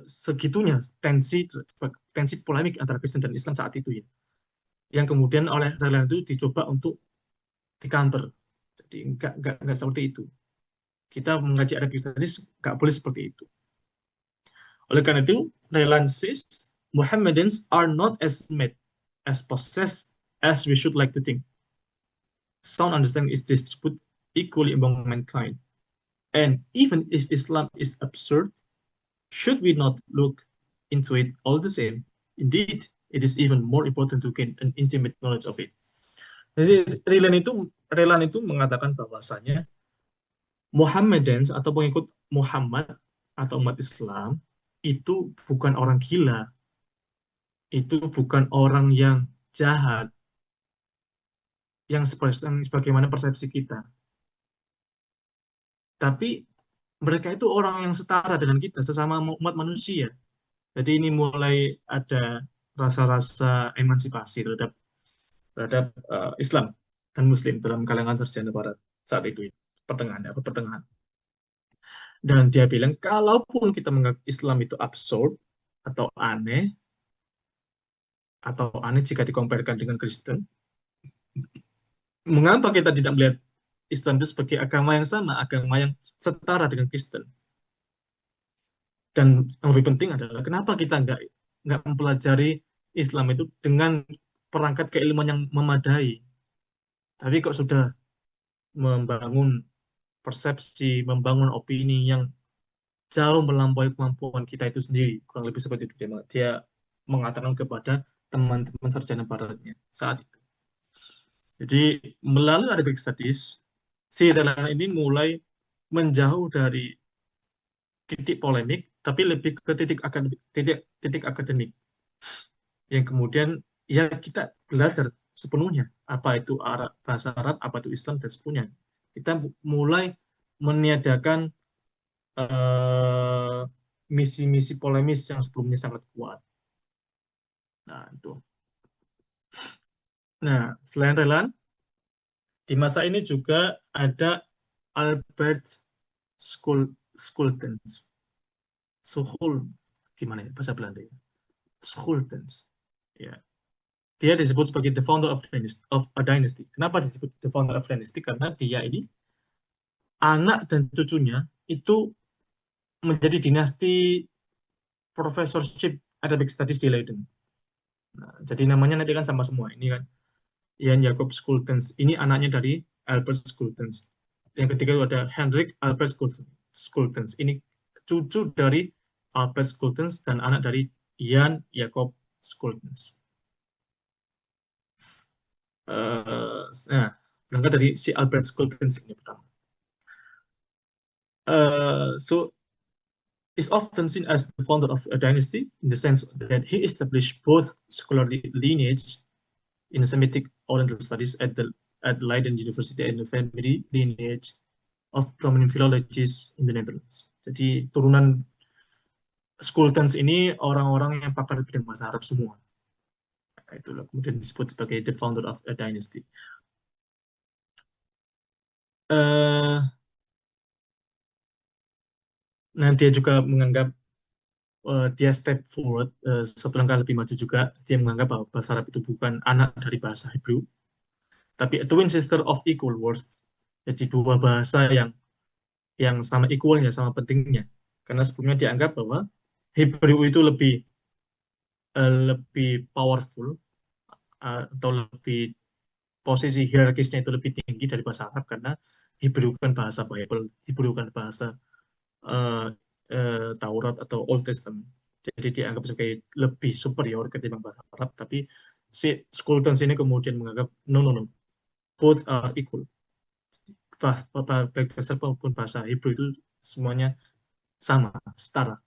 Segitunya tensi polemik antara Kristen dan Islam saat itu ya, yang kemudian oleh Relan itu dicoba untuk di-counter. Jadi nggak seperti itu. Kita mengaji Arabic Studies nggak boleh seperti itu. Oleh karena itu, Relan says Mohammedans are not as mad, as possessed as we should like to think. Sound understanding is distributed equally among mankind. And even if Islam is absurd, should we not look into it all the same? Indeed, it is even more important to gain an intimate knowledge of it. Jadi Relan itu mengatakan bahwasanya Mohammedans atau pengikut Muhammad atau umat Islam itu bukan orang gila, itu bukan orang yang jahat, yang sebagaimana persepsi kita. Tapi mereka itu orang yang setara dengan kita, sesama umat manusia. Jadi ini mulai ada rasa-rasa emansipasi terhadap Islam dan Muslim dalam kalangan sarjana Barat saat itu, pertengahan. Dan dia bilang, kalaupun kita menganggap Islam itu absurd atau aneh jika dikomparkan dengan Kristen, mengapa kita tidak melihat Islam itu sebagai agama yang sama, agama yang setara dengan Kristen? Dan yang lebih penting adalah kenapa kita nggak mempelajari Islam itu dengan perangkat keilmuan yang memadai, tapi kok sudah membangun persepsi, membangun opini yang jauh melampaui kemampuan kita itu sendiri. Kurang lebih seperti itu dia mengatakan kepada teman-teman sarjana Baratnya saat itu. Jadi melalui Arabic Studies, si Relan ini mulai menjauh dari titik polemik, tapi lebih ke titik akademik. Yang kemudian ya kita belajar sepenuhnya apa itu bahasa Arab, apa itu Islam dan sepenuhnya. Kita mulai meniadakan misi-misi polemis yang sebelumnya sangat kuat. Nah, itu. Nah, selain Relan, di masa ini juga ada Albert Schultens. Gimana ya bahasa Belanda ya? Schultens. Ya. Dia disebut sebagai the founder of a dynasty. Kenapa disebut the founder of dynasty? Karena dia ini anak dan cucunya itu menjadi dinasti professorship Arabic Studies di Leiden. Nah, jadi namanya nanti kan sama semua. Ini kan Jan Jacob Schultens. Ini anaknya dari Albert Schultens. Yang ketiga itu ada Hendrik Albert Schultens. Ini cucu dari Albert Schultens dan anak dari Jan Jacob Schultens. Nah, berangkat dari si Albert Schultens ini pertama. So is often seen as the founder of a dynasty in the sense that he established both scholarly lineage in Semitic Oriental Studies at Leiden University and the family lineage of prominent philologists in the Netherlands. Jadi turunan Schultens ini orang-orang yang pakar di bidang bahasa Arab semua. Nah, itulah kemudian disebut sebagai the founder of a dynasty. Nah, dia juga menganggap dia step forward satu langkah lebih maju juga. Dia menganggap bahwa bahasa Arab itu bukan anak dari bahasa Hebrew, tapi a twin sister of equal worth. Jadi dua bahasa yang yang sama equalnya, sama pentingnya. Karena sebelumnya dianggap bahwa Hebrew itu lebih powerful, atau lebih posisi hierarkisnya itu lebih tinggi dari bahasa Arab, karena Hebrew kan bahasa Bible, Hebrew kan bahasa eh, Taurat atau Old Testament. Jadi dianggap sebagai lebih superior ketimbang bahasa Arab. Tapi si Scholtens ini kemudian menganggap no, both are equal. Baik bahasa maupun bahasa Hebrew itu semuanya sama, setara.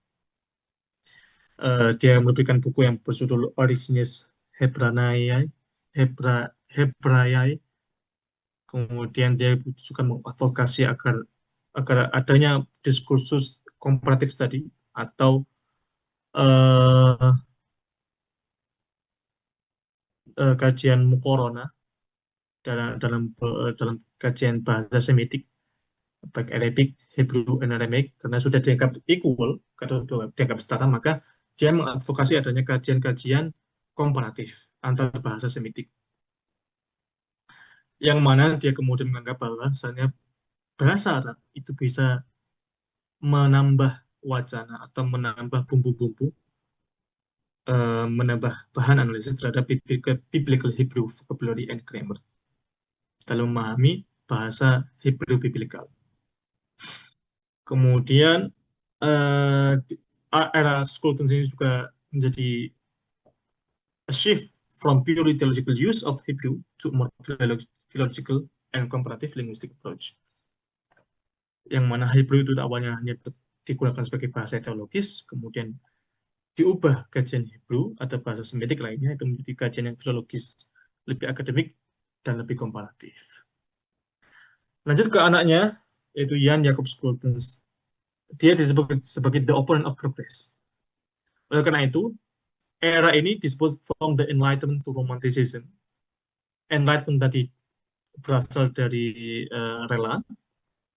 Dia menerbitkan buku yang berjudul Origines Hebraiae. Kemudian dia juga mengadvokasi agar adanya diskursus komparatif tadi, atau kajian mukorona dalam kajian bahasa Semitik, baik Arabic, Hebrew, dan Aramaic, karena sudah dianggap equal, karena sudah dianggap setara, maka dia mengadvokasi adanya kajian-kajian komparatif antar bahasa Semitik, yang mana dia kemudian menganggap bahwa misalnya bahasa Arab itu bisa menambah wacana atau menambah bumbu-bumbu, menambah bahan analisis terhadap biblical Hebrew vocabulary and grammar dalam memahami bahasa Hebrew biblical. Kemudian era Scholtens ini juga menjadi a shift from purely theological use of Hebrew to more philological and comparative linguistic approach. Yang mana Hebrew itu awalnya hanya digunakan sebagai bahasa teologis, kemudian diubah kajian Hebrew atau bahasa Semitik lainnya itu menjadi kajian yang filologis, lebih akademik dan lebih komparatif. Lanjut ke anaknya, yaitu Jan Jacob Scholtens. Dia disebut sebagai the opponent of progress. Oleh karena itu, era ini disebut from the Enlightenment to Romanticism. Enlightenment tadi berasal dari rela,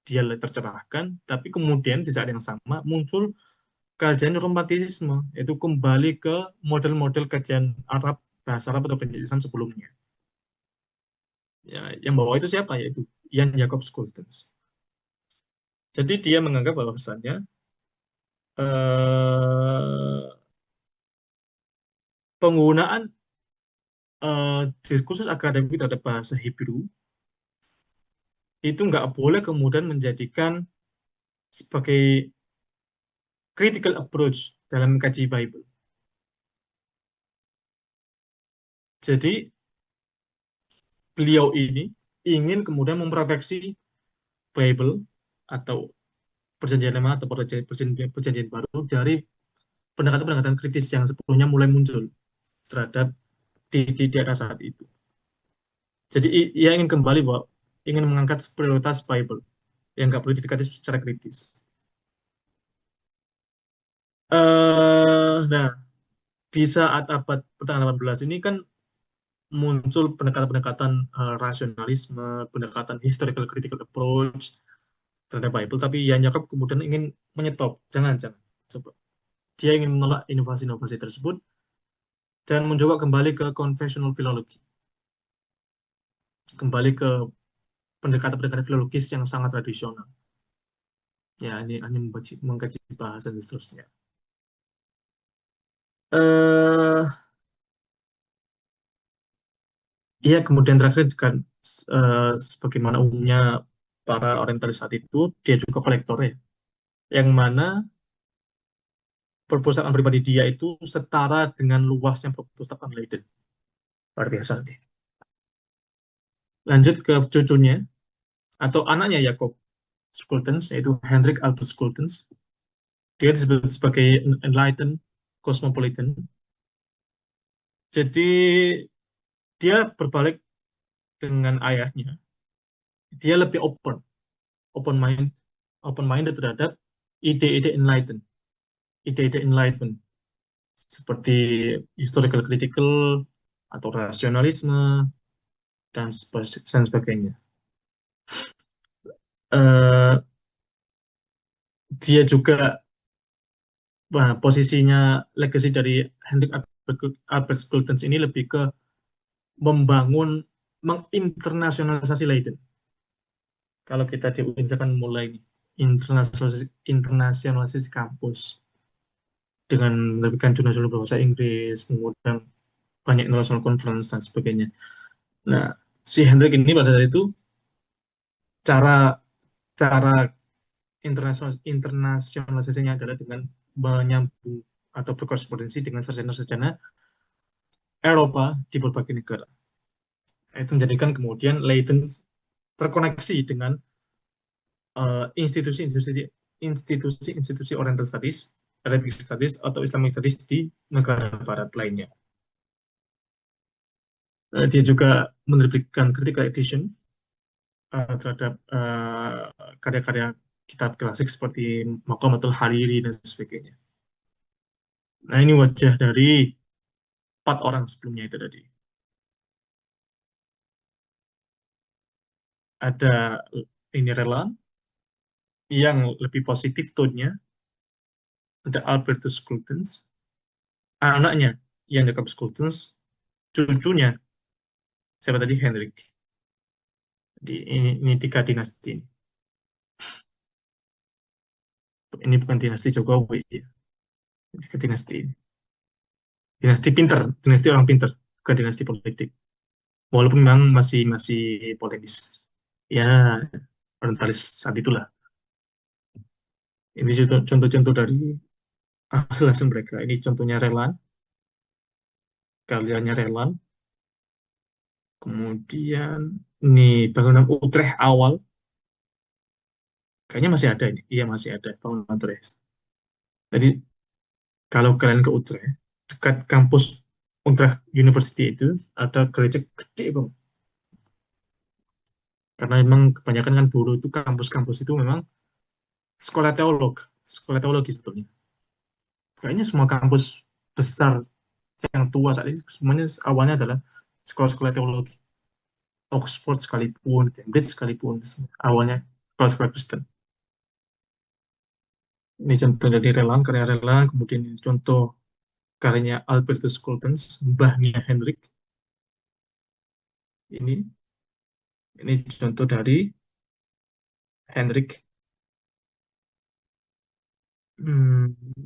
dia tercerahkan, tapi kemudian di saat yang sama muncul kajian romantisisme, yaitu kembali ke model-model kajian Arab, bahasa Arab atau kajian Islam sebelumnya. Ya, yang bawa itu siapa? Yaitu Jan Jacob Scholtens. Jadi dia menganggap bahwasannya penggunaan diskursus akademik terhadap bahasa Hebrew itu nggak boleh kemudian menjadikan sebagai critical approach dalam mengkaji Bible. Jadi beliau ini ingin kemudian memproteksi Bible atau Perjanjian Lama atau Perjanjian Baru dari pendekatan-pendekatan kritis yang sebelumnya mulai muncul terhadap di era saat itu. Jadi ia ingin kembali bahwa ingin mengangkat prioritas Bible yang nggak boleh didekati secara kritis. Nah, di saat abad pertengahan 18 ini kan muncul pendekatan-pendekatan rasionalisme, pendekatan historical critical approach terhadap Bible, tapi Jan Jacob kemudian ingin menyetop, jangan, coba. Dia ingin menolak inovasi-inovasi tersebut dan mencoba kembali ke conventional philology, kembali ke pendekatan-pendekatan filologis yang sangat tradisional. Ya, ini hanya mengkaji bahasa dan seterusnya. Iya, kemudian terakhir kan sebagaimana umumnya para orientalis saat itu, dia juga kolektor ya, yang mana perpustakaan pribadi dia itu setara dengan luasnya perpustakaan Leiden. Luar biasa nih. Lanjut ke cucunya atau anaknya Jacob Scholtens, yaitu Hendrik Altus Scholtens. Dia disebut sebagai enlightened cosmopolitan. Jadi dia berbalik dengan ayahnya. Dia lebih open-minded terhadap ide-ide enlightenment seperti historical critical atau rasionalisme dan sebagainya. Dia juga posisinya legacy dari Hendrik Albert Scholtens ini lebih ke menginternasionalisasi Leiden. Kalau kita di UI kan mulai internasionalisasi kampus dengan menerbitkan jurnal-jurnal berbahasa Inggris, mengundang banyak international conference dan sebagainya. Nah, si Hendrik ini pada saat itu cara cara internasionalisasinya adalah dengan menyambung atau berkorespondensi dengan sarjana-sarjana Eropa di berbagai negara. Itu menjadikan kemudian Leiden terkoneksi dengan institusi-institusi Oriental Studies, Arabic Studies, atau Islamic Studies di negara barat lainnya. Dia juga menerbitkan critical edition terhadap karya-karya kitab klasik seperti Maqamatul Hariri dan sebagainya. Nah, ini wajah dari 4 orang sebelumnya itu tadi. Ada ini Relan yang lebih positif tone-nya, ada Albertus Scrutens, anaknya yang Jacob Scrutens, cucunya siapa tadi, Hendrik. Ini 3 dinasti. Ini bukan dinasti Jokowi, ya. Ini dinasti ini. Dinasti pinter, dinasti orang pinter, bukan dinasti politik. Walaupun memang masih polemis. Ya, orientalis saat itulah. Ini contoh-contoh dari hasil mereka. Ini contohnya Relan, karyanya Relan. Kemudian ini bangunan Utrecht awal. Kayaknya masih ada ini. Iya, masih ada bangunan Utrecht. Jadi kalau kalian ke Utrecht, dekat kampus Utrecht University itu ada gereja gede, Bang. Karena memang kebanyakan kan dulu itu kampus-kampus itu memang sekolah teologi sebetulnya. Kayaknya semua kampus besar yang tua saat ini semuanya awalnya adalah sekolah-sekolah teologi. Oxford sekalipun, Cambridge sekalipun, awalnya sekolah-sekolah Kristen. Ini contoh dari Relan, karya Relan, kemudian ini contoh karyanya Albertus Scrutens, mbahnya Hendrik. Ini contoh dari Hendrik.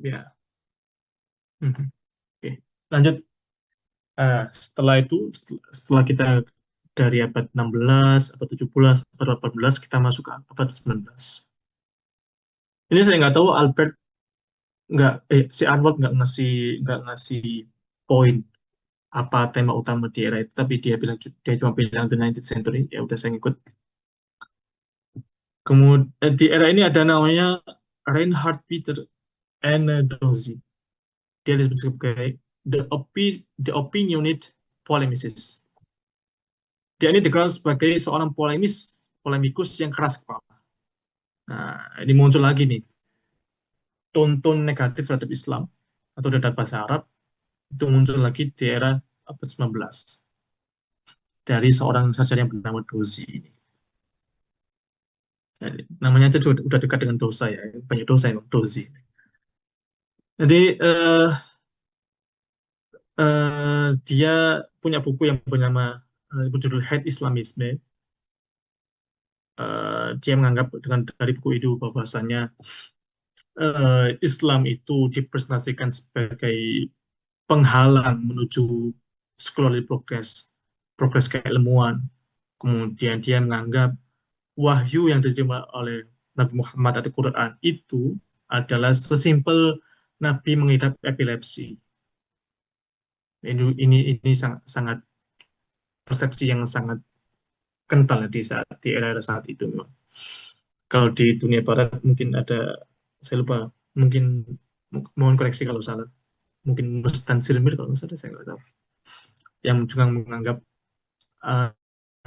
Ya. Oke. Lanjut. Setelah itu, setelah kita dari abad 16, abad 17, abad 18, kita masuk ke abad 19. Ini saya nggak tahu Albert si Arnold nggak ngasih poin apa tema utama di era itu, tapi dia cuma bilang the 19th century. Ya udah saya ngikut. Kemudian di era ini ada namanya Reinhard Peter Anadozi. Dia disebut sebagai the opinionate polemicist. Dia ini dikenal sebagai seorang polemikus yang keras kepala. Nah, ini muncul lagi nih tonton negatif terhadap Islam atau terhadap bahasa Arab itu muncul lagi di era abad 19 dari seorang sarjana yang bernama Dozi ini. Jadi, namanya aja udah dekat dengan dosa ya, banyak dosa yang Dozi. Jadi dia punya buku yang bernama berjudul Hate Islamisme. Dia menganggap dari buku itu bahwasanya Islam itu dipresentasikan sebagai penghalang menuju scholarly progres keilmuan. Kemudian dia menganggap wahyu yang diterima oleh Nabi Muhammad atau Quran itu adalah sesimpel Nabi mengidap epilepsi. Ini sangat persepsi yang sangat kental di era saat itu. Kalau di dunia barat mungkin ada, saya lupa, mungkin mohon koreksi kalau salah, mungkin Mustan Sirmir kalau salah, saya nggak tahu, yang juga menganggap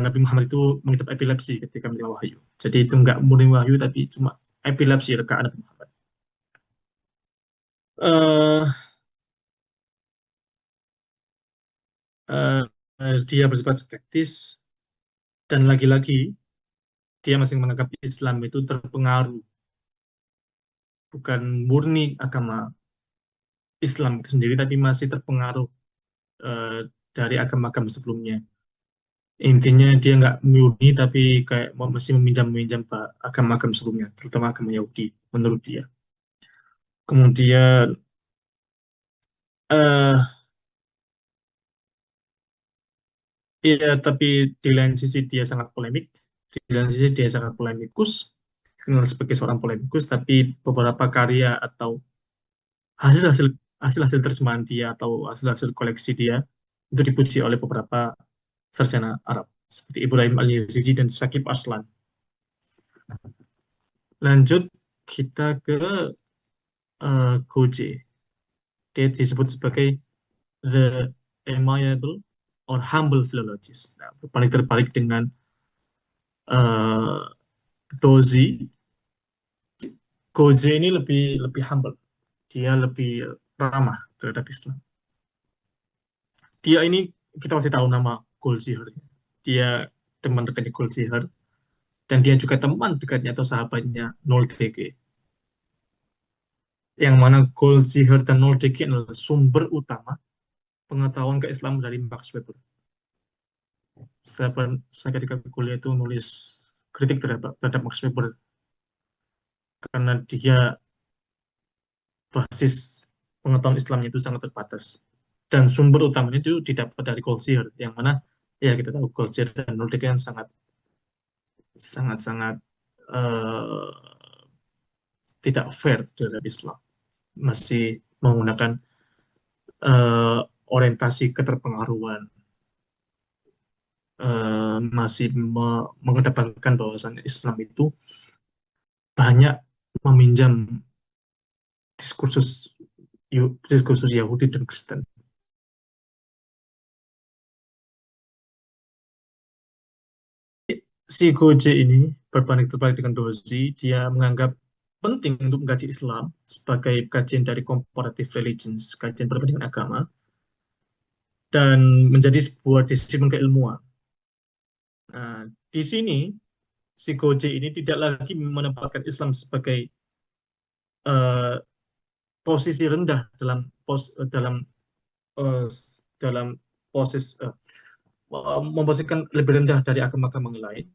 Nabi Muhammad itu mengidap epilepsi ketika menerima wahyu. Jadi itu nggak murni wahyu, tapi cuma epilepsi rekaan Nabi Muhammad. Dia bersifat skeptis, dan lagi-lagi dia masih menganggap Islam itu terpengaruh, bukan murni agama Islam itu sendiri, tapi masih terpengaruh dari agama-agama sebelumnya. Intinya dia nggak murni tapi kayak masih meminjam agama-agama sebelumnya, terutama agama Yahudi menurut dia. Kemudian eh iya, tapi di lain sisi dia sangat polemik, di lain sisi dia sangat polemikus, dikenal sebagai seorang polemikus, tapi beberapa karya atau hasil-hasil hasil-hasil terjemahan dia atau hasil-hasil koleksi dia itu dipuji oleh beberapa sarjana Arab seperti Ibrahim Al-Yazidi dan Shakib Arslan. Lanjut kita ke Goje. Dia disebut sebagai the amiable or humble philologist. Nah, paling terbalik dengan uh, Dozi. Goje ini lebih lebih humble. Dia lebih ramah terhadap Islam. Dia ini kita masih tahu nama Goldziher. Dia teman dekatnya Goldziher dan dia juga teman dekatnya atau sahabatnya Noldeke. Yang mana Goldziher dan Noldeke adalah sumber utama pengetahuan keislaman dari Max Weber. Saya ketika kuliah itu nulis kritik terhadap Max Weber karena dia basis pengetahuan Islamnya itu sangat terbatas dan sumber utamanya itu didapat dari Goldziher yang mana ya kita tahu Goldziher dan Noldeke kan sangat sangat sangat tidak fair terhadap Islam, masih menggunakan uh, orientasi keterpengaruhan, masih mengedepankan bahwasannya Islam itu banyak meminjam diskursus diskursus Yahudi dan Kristen. Si Goje ini berbanding terbalik dengan Dozi, dia menganggap penting untuk mengkaji Islam sebagai kajian dari comparative religions, kajian perbandingan agama, dan menjadi sebuah disiplin keilmuan. Nah, di sini si Goje ini tidak lagi menempatkan Islam sebagai uh, posisi rendah dalam uh, dalam proses memposisikan lebih rendah dari agama-agama lain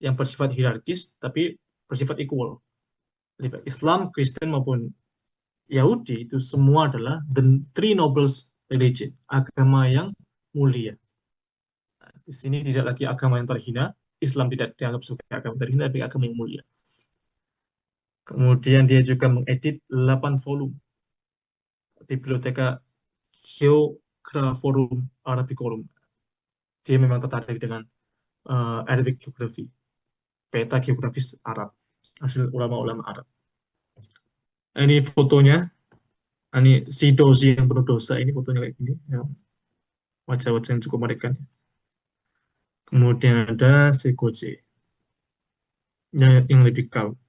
yang bersifat hierarkis tapi bersifat equal. Islam, Kristen maupun Yahudi itu semua adalah the three nobles religion, agama yang mulia. Nah, di sini tidak lagi agama yang terhina, Islam tidak dianggap sebagai agama terhina, tapi agama yang mulia. Kemudian dia juga mengedit 8 volume Bibliotheca Geographorum Arabicorum. Dia memang tertarik dengan Arabic Geography, peta geografis Arab, hasil ulama-ulama Arab. Ini fotonya, ini si Dozi yang penuh dosa, ini fotonya kayak gini, yang wajah-wajah yang cukup mengerikan. Kemudian ada si Goje, yang lebih kaum.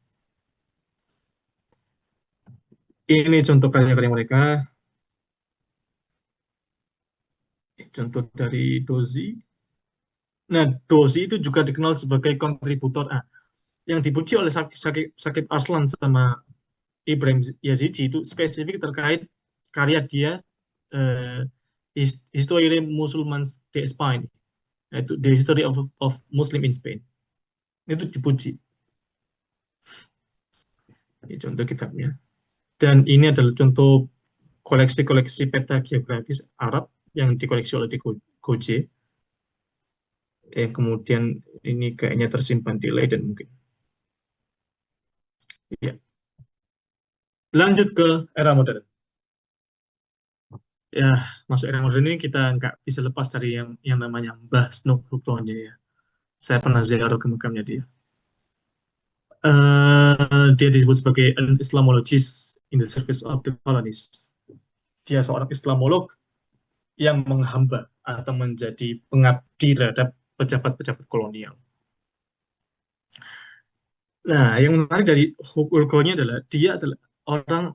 Ini contoh karya-karya mereka, contoh dari Dozi. Nah, Dozi itu juga dikenal sebagai kontributor yang dipuji oleh Shakib Arslan sama Ibrahim Yazidi itu spesifik terkait karya dia uh, Histoire Musulmans de Espagne, yaitu The History of Muslim in Spain. Itu dipuji. Ini contoh kitabnya. Dan ini adalah contoh koleksi-koleksi peta geografis Arab yang dikoleksi oleh Goje. Kemudian ini kayaknya tersimpan di Leiden mungkin. Ya. Lanjut ke era modern. Ya, masuk era modern ini kita nggak bisa lepas dari yang namanya Mbah Snoop Ruklonya ya. Saya pernah ziarah ke makamnya dia. Dia disebut sebagai an Islamologist in the service of the colonies. Dia seorang Islamolog yang menghamba atau menjadi pengabdi terhadap pejabat-pejabat kolonial. Nah, yang menarik dari Ruklonya adalah dia adalah orang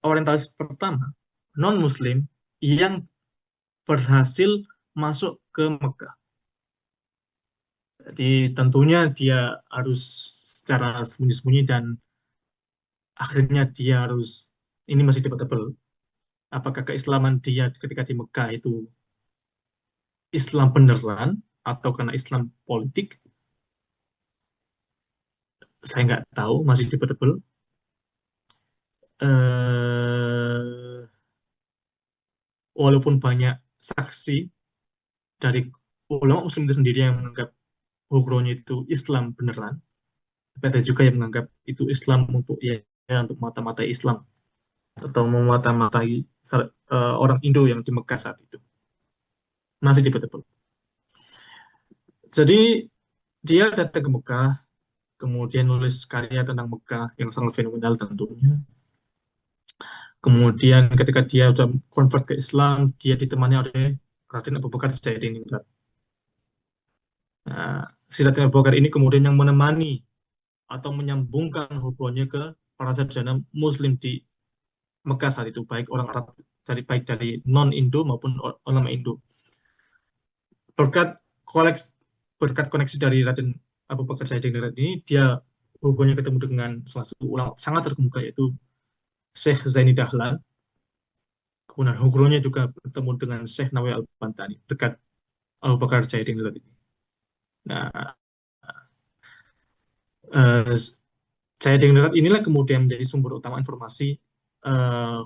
orientalis pertama non-Muslim yang berhasil masuk ke Mekah. Jadi tentunya dia harus secara sembunyi-sembunyi dan akhirnya dia harus, ini masih debatable, apakah keislaman dia ketika di Mekah itu Islam beneran atau karena Islam politik, saya nggak tahu, masih debatable. Eh, Walaupun banyak saksi dari ulama Muslim itu sendiri yang menganggap Hukronya itu Islam beneran, tapi ada juga yang menganggap itu Islam untuk untuk mata-matai Islam atau memata-matai orang Indo yang di Mekah saat itu. Masih debatable. Jadi dia datang ke Mekah, kemudian nulis karya tentang Mekah yang sangat fenomenal tentunya. Kemudian ketika dia sudah convert ke Islam, dia ditemani oleh Raden Abu Bakar Zaidiningrat. Nah, si Raden Abu Bakar ini kemudian yang menemani atau menyambungkan hubungannya ke para sarjana Muslim di Mekah saat itu, baik orang Arab, baik dari non-Indo maupun ulama Indo. Berkat berkat koneksi dari Raden Abu Bakar Zaidiningrat ini, dia hubungannya ketemu dengan salah satu ulama sangat terkemuka, yaitu Syekh Zaini Dahlan. Kemudian hubungannya juga bertemu dengan Syekh Nawawi Al-Bantani, dekat Abu Bakar Zaidiningrat ini. Nah, eh, Zaidiningrat inilah kemudian menjadi sumber utama informasi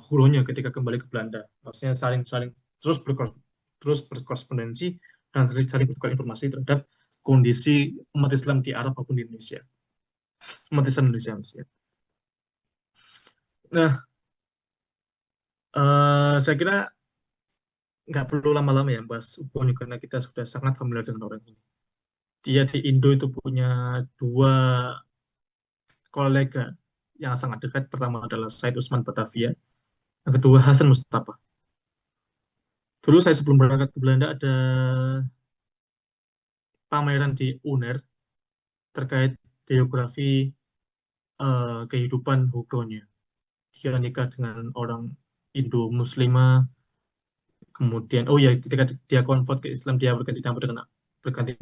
Huronya ketika kembali ke Belanda. Maksudnya saling terus berkorespondensi dan saling bertukar informasi terhadap kondisi umat Islam di Arab maupun di Indonesia. Umat Islam Indonesia maksudnya. Nah, saya kira nggak perlu lama-lama ya bahas Huronya karena kita sudah sangat familiar dengan orang ini. Dia di Indo itu punya dua kolega yang sangat dekat. Pertama adalah Said Usman Batavia, yang kedua Hasan Mustafa. Dulu saya sebelum berangkat ke Belanda ada pameran di UNER terkait biografi kehidupan Hugonya. Dia nikah dengan orang Indo Muslimah, kemudian oh ya ketika dia konvert ke Islam dia berganti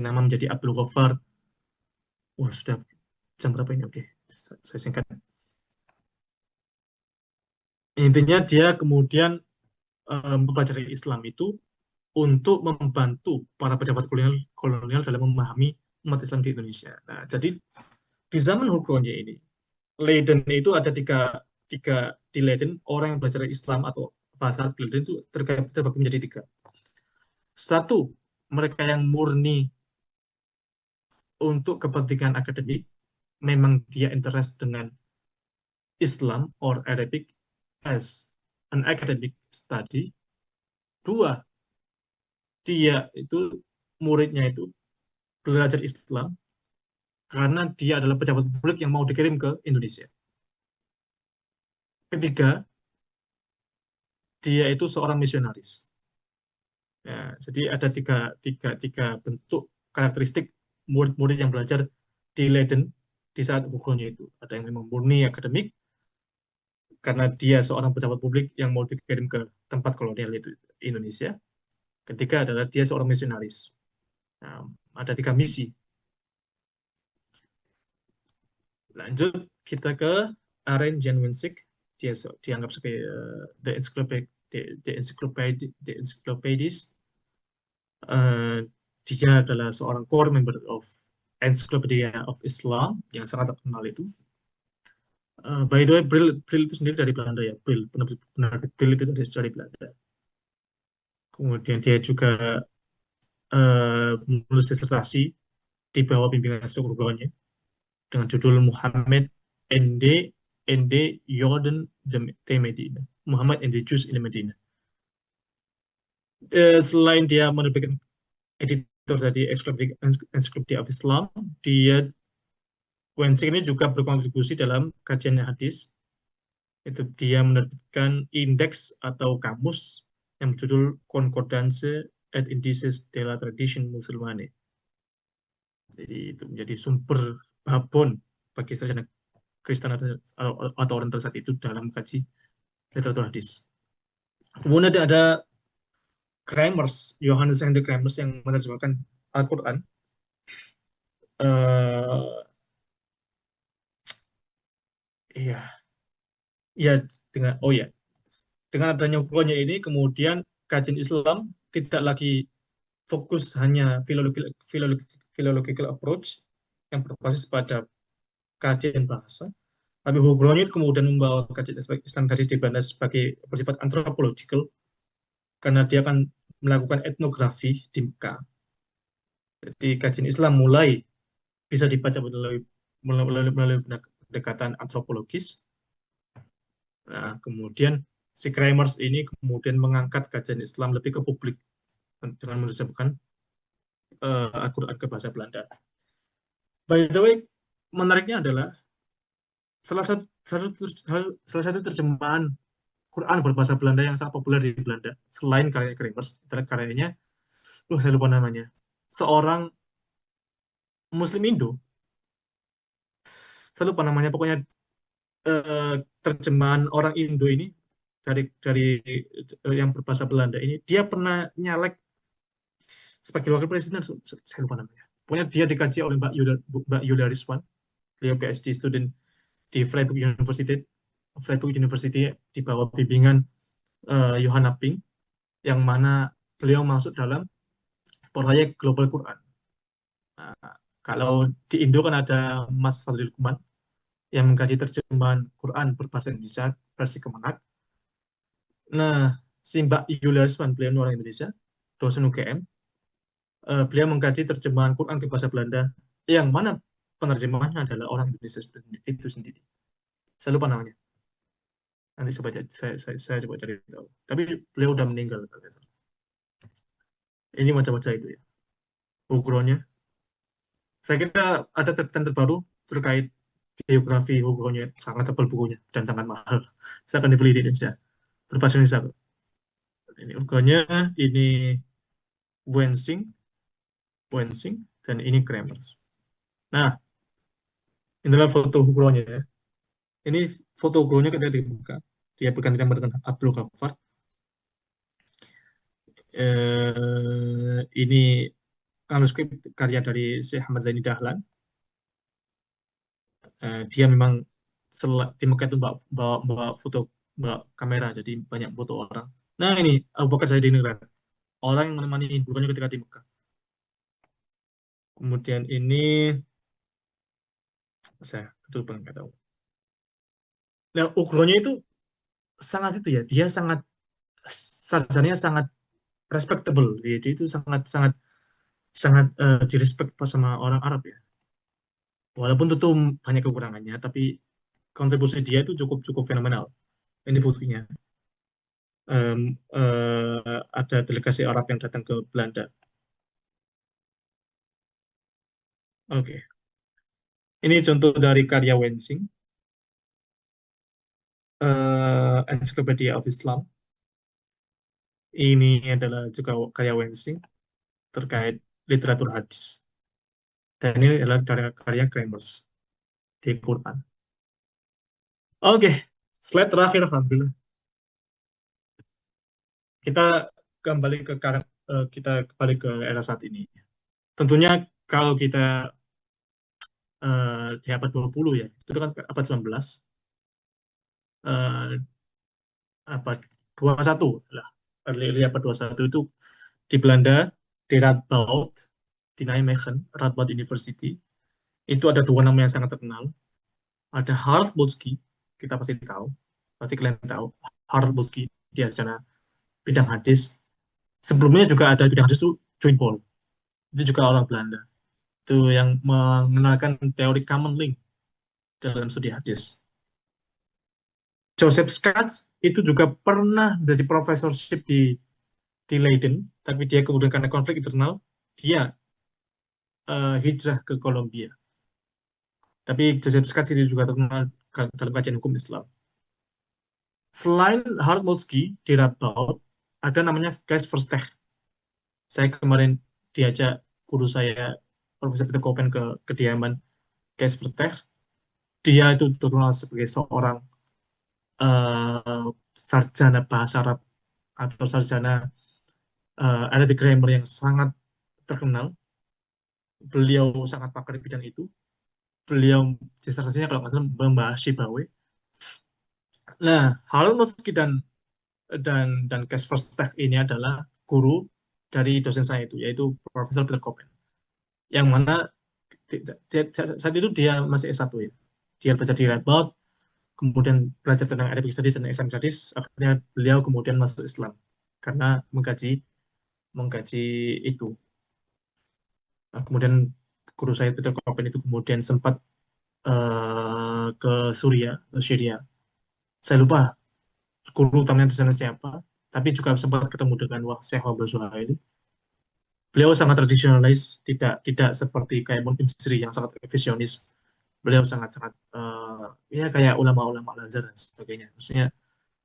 nama menjadi Abdul Ghaffar. Wah sudah jam berapa ini? Oke, saya singkat. Intinya dia kemudian mempelajari Islam itu untuk membantu para pejabat kolonial dalam memahami umat Islam di Indonesia. Nah, jadi di zaman Hugonya ini, Leiden itu ada tiga di Leiden, orang yang belajar Islam atau bahasa Leiden itu terbagi menjadi tiga. Satu, mereka yang murni untuk kepentingan akademik, memang dia interest dengan Islam or Arabic as an academic study. Dua, dia itu muridnya itu belajar Islam karena dia adalah pejabat publik yang mau dikirim ke Indonesia. Ketiga, dia itu seorang misionaris. Ya, jadi ada tiga bentuk karakteristik murid-murid yang belajar di Leiden di saat bukunya itu. Ada yang memang murni akademik, karena dia seorang pejabat publik yang mau dikirim ke tempat kolonial itu Indonesia. Ketiga adalah dia seorang misionaris. Nah, ada tiga misi. Lanjut kita ke Aren Jan Winsik. Dia dianggap sebagai the encyclopedist. Dia adalah seorang core member of Encyclopedia of Islam yang sangat terkenal itu. By the way, Brill itu sendiri dari Belanda ya. Penerbit Brill itu dari Belanda. Kemudian dia juga menulis disertasi di bawah bimbingan sekurangnya dengan judul Muhammad and the Jordan de Medina. Muhammad and the Jews in Medina. Selain dia menerbitkan editor tadi Encyclopedia of Islam, Wensing ini juga berkontribusi dalam kajiannya hadis. Itu dia menerbitkan indeks atau kamus yang berjudul Concordance et Indices de la Tradition Musulmane. Jadi itu menjadi sumber babon bagi sarjana Kristen atau orang tersat itu dalam kaji literatur hadis. Kemudian ada Kremers, Johannes Hendrik Kremers yang menerjemahkan Al-Quran. Iya, ya dengan adanya hukumnya ini kemudian kajian Islam tidak lagi fokus hanya philological approach yang berbasis pada kajian bahasa, tapi Hugronit kemudian membawa kajian Islam gadis di Belanda sebagai bersifat anthropological karena dia akan melakukan etnografi di Mekah. Jadi kajian Islam mulai bisa dibaca melalui pendekatan antropologis. Nah, kemudian si Kremers ini kemudian mengangkat kajian Islam lebih ke publik dengan menerjemahkan Al-Quran ke bahasa Belanda. By the way, menariknya adalah salah satu terjemahan Quran berbahasa Belanda yang sangat populer di Belanda selain karya Kremers adalah karyanya, saya lupa namanya, seorang Muslim Indo, saya lupa namanya, pokoknya terjemahan orang Indo ini dari yang berbahasa Belanda ini, dia pernah nyalek sebagai wakil presiden, saya lupa namanya. Pokoknya dia dikaji oleh Mbak Yulia Rizwan, beliau PhD student di Freiburg University di bawah bimbingan Johanna Ping, yang mana beliau masuk dalam proyek Global Quran. Nah, kalau di Indo kan ada Mas Fadlil Kuman yang mengkaji terjemahan Quran berbahasa Indonesia versi Kemenak. Nah, si Mbak Yulia Rizwan, beliau orang Indonesia, dosen UGM, beliau mengkaji terjemahan Quran ke bahasa Belanda, yang mana penerjemahnya adalah orang Indonesia itu sendiri. Saya lupa namanya. Nanti saya coba cari tahu. Tapi beliau udah meninggal. Ini macam-macam itu ya. Hugronnya. Saya kira ada catatan terbaru terkait biografi Hugronnya, sangat tebal bukunya dan sangat mahal. Saya akan dibeli di Indonesia. Berbahasa Indonesia. Ini Hugronnya, ini Wensing, dan ini Kremers. Nah, inilah foto Hugronnya ya. Ini foto Hugronnya ketika dibuka. Dia berganti nama dengan Abdul Ghaffar. Ini manuskrip karya dari Syekh Ahmad Zaini Dahlan. Dia memang di Mekah itu bawa foto, bawa kamera, jadi banyak foto orang. Nah ini Abu Bakar Zaidiningrat, orang yang menemani gurunya ketika di Mekah. Kemudian ini saya lupa, nggak tahu. Nah, ukurannya itu sangat itu ya, dia sangat sarjanya sangat respectable, dia itu sangat direspek sama orang Arab ya. Walaupun tentu banyak kekurangannya, tapi kontribusi dia itu cukup fenomenal. Ini buktinya. Ada delegasi Arab yang datang ke Belanda. Oke. Ini contoh dari karya Wensing, Encyclopedia of Islam. Ini adalah juga karya Wensing terkait literatur hadis. Dan ini adalah karya Kremers di Quran. Oke, slide terakhir, alhamdulillah. Kita kembali ke era saat ini. Tentunya kalau kita di abad 20 ya, itu kan abad 19, abad 21 lah. Early abad 21 itu di Belanda, di Radboud, di Nijmegen, Radboud University, itu ada dua nama yang sangat terkenal. Ada Harold Boesky, kita pasti tahu, pasti kalian tahu, Harold Boesky, dia sarjana bidang hadis. Sebelumnya juga ada bidang hadis itu Juin Paul, itu juga orang Belanda. Itu yang mengenalkan teori common link dalam studi hadis. Joseph Schatz itu juga pernah jadi professorship di Leiden, tapi dia kemudian karena konflik internal, dia hijrah ke Kolombia. Tapi Joseph Schatz itu juga terkenal dalam kajian hukum Islam. Selain Harold Boesky di Radboud, ada namanya Kees Versteeg. Saya kemarin diajak guru saya, Profesor Peter Koppen, ke kediaman Kees Versteeg. Dia itu terkenal sebagai seorang sarjana bahasa Arab atau sarjana Arabic grammar yang sangat terkenal. Beliau sangat pakar di bidang itu. Beliau disertasinya kalau nggak salah membahas Shibawe. Nah, Harold Boesky dan Kees Versteeg ini adalah guru dari dosen saya itu, yaitu Profesor Peter Coppen. Yang mana saat itu dia masih S1 ya. Dia belajar di Radboud, kemudian belajar tentang Arabic Studies dan Islamic Studies. Akhirnya beliau kemudian masuk Islam karena mengkaji itu. Nah, kemudian guru saya Peter Coppen itu kemudian sempat ke Syria. Saya lupa guru utamanya di sana siapa, tapi juga sempat ketemu dengan Syekh Wahbah Zuhaili. Beliau sangat tradisionalis, tidak seperti kayak Munsiri yang sangat revisionis. Beliau sangat-sangat ya kayak ulama-ulama Al-Azhar dan sebagainya. Maksudnya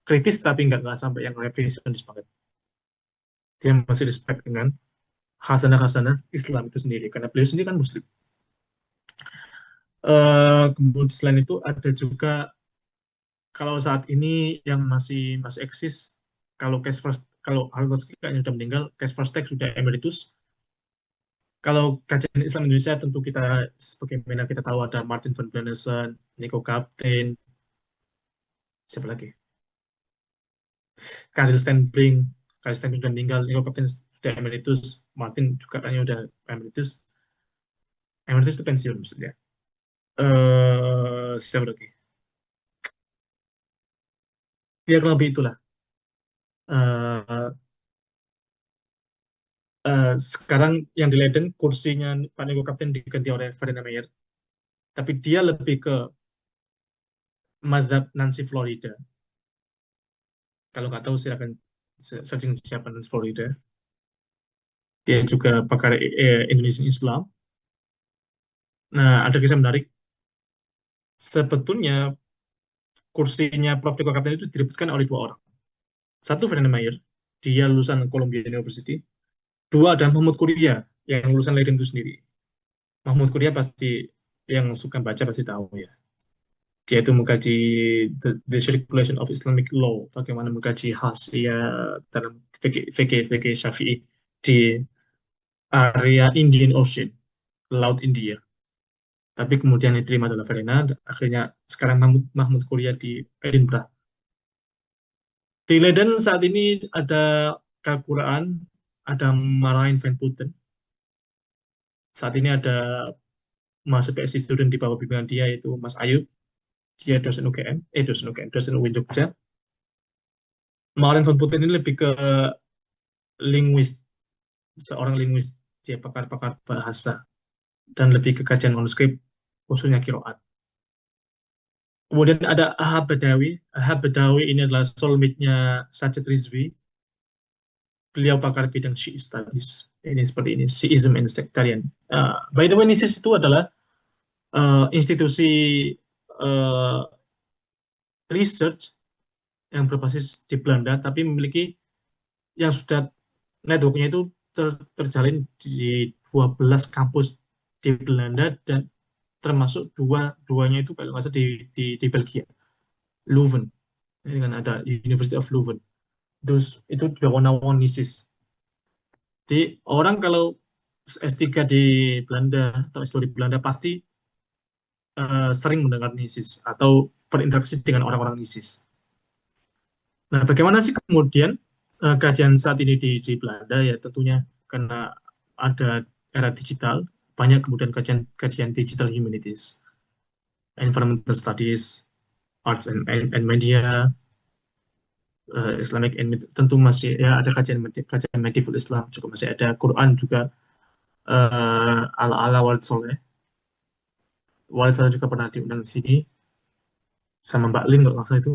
kritis tapi nggak sampai yang revisionis banget. Dia masih respect dengan khasanah Islam itu sendiri karena beliau sendiri kan Muslim. Kemudian selain itu ada juga kalau saat ini yang masih eksis, kalau Al-Qasri kayaknya sudah meninggal, Cass Versteeg sudah emeritus. Kalau kajian Islam Indonesia tentu kita sebagaimana kita tahu ada Martin van Blennersen, Nico Kaptein, siapa lagi? Karel Stenbring sudah meninggal, Nico Kaptein sudah emeritus, Martin juga kayaknya sudah emeritus. Emeritus itu pensiun maksudnya. Siapa lagi? Ya kurang lebih itulah. Sekarang yang di Leiden kursinya Pak Nico Kaptein diganti oleh Ferdinand Meyer, tapi dia lebih ke mazhab Nancy Florida. Kalau nggak tahu silakan searching siapa Nancy Florida. Dia juga pakar Indonesian Islam. Nah, ada kisah menarik. Sebetulnya kursinya Prof. Nico Kaptein itu direbutkan oleh dua orang. Satu Ferdinand Meyer, dia lulusan Columbia University. Dua adalah Mahmud Kuria, yang lulusan Leiden itu sendiri. Mahmud Kuria pasti yang suka baca pasti tahu ya. Dia itu mengkaji the circulation of Islamic law, bagaimana mengkaji khasiat dalam fikih Syafi'i di area Indian Ocean, Laut India. Tapi kemudian diterima oleh Ferdinand, akhirnya sekarang Mahmud Kuria di Edinburgh. Di Leiden saat ini ada Al-Quran, ada Marijn van Putten. Saat ini ada mahasiswa PhD student di bawah bimbingan dia, yaitu Mas Ayub. Dia dosen UIN Jogja. Marijn van Putten ini lebih ke seorang linguis, dia pakar bahasa, dan lebih ke kajian manuskrip, khususnya qiraat. Kemudian ada Ahab Badawi. Ahab Badawi ini adalah soulmate-nya Sajid Rizvi. Beliau pakar bidang Shi'i Studies. Ini seperti ini, Shi'ism and Sectarian. By the way, NISIS itu adalah institusi research yang berbasis di Belanda, tapi memiliki yang sudah network-nya itu terjalin di 12 kampus di Belanda, dan termasuk duanya itu kalau nggak salah di Belgia, Leuven. Ini kan ada University of Leuven. Itu juga one-on-one NISIS. Jadi orang kalau S3 di Belanda atau S2 di Belanda pasti sering mendengar NISIS atau berinteraksi dengan orang-orang NISIS. Nah, bagaimana sih kemudian kajian saat ini di Belanda? Ya tentunya karena ada era digital, banyak kemudian kajian digital humanities, environmental studies, arts and media, Islamic and tentu masih ya ada kajian medieval Islam, juga masih ada Quran juga, ala Walid Soleh. Walid Soleh juga pernah diundang di sini sama Mbak Lin kalau waktu itu.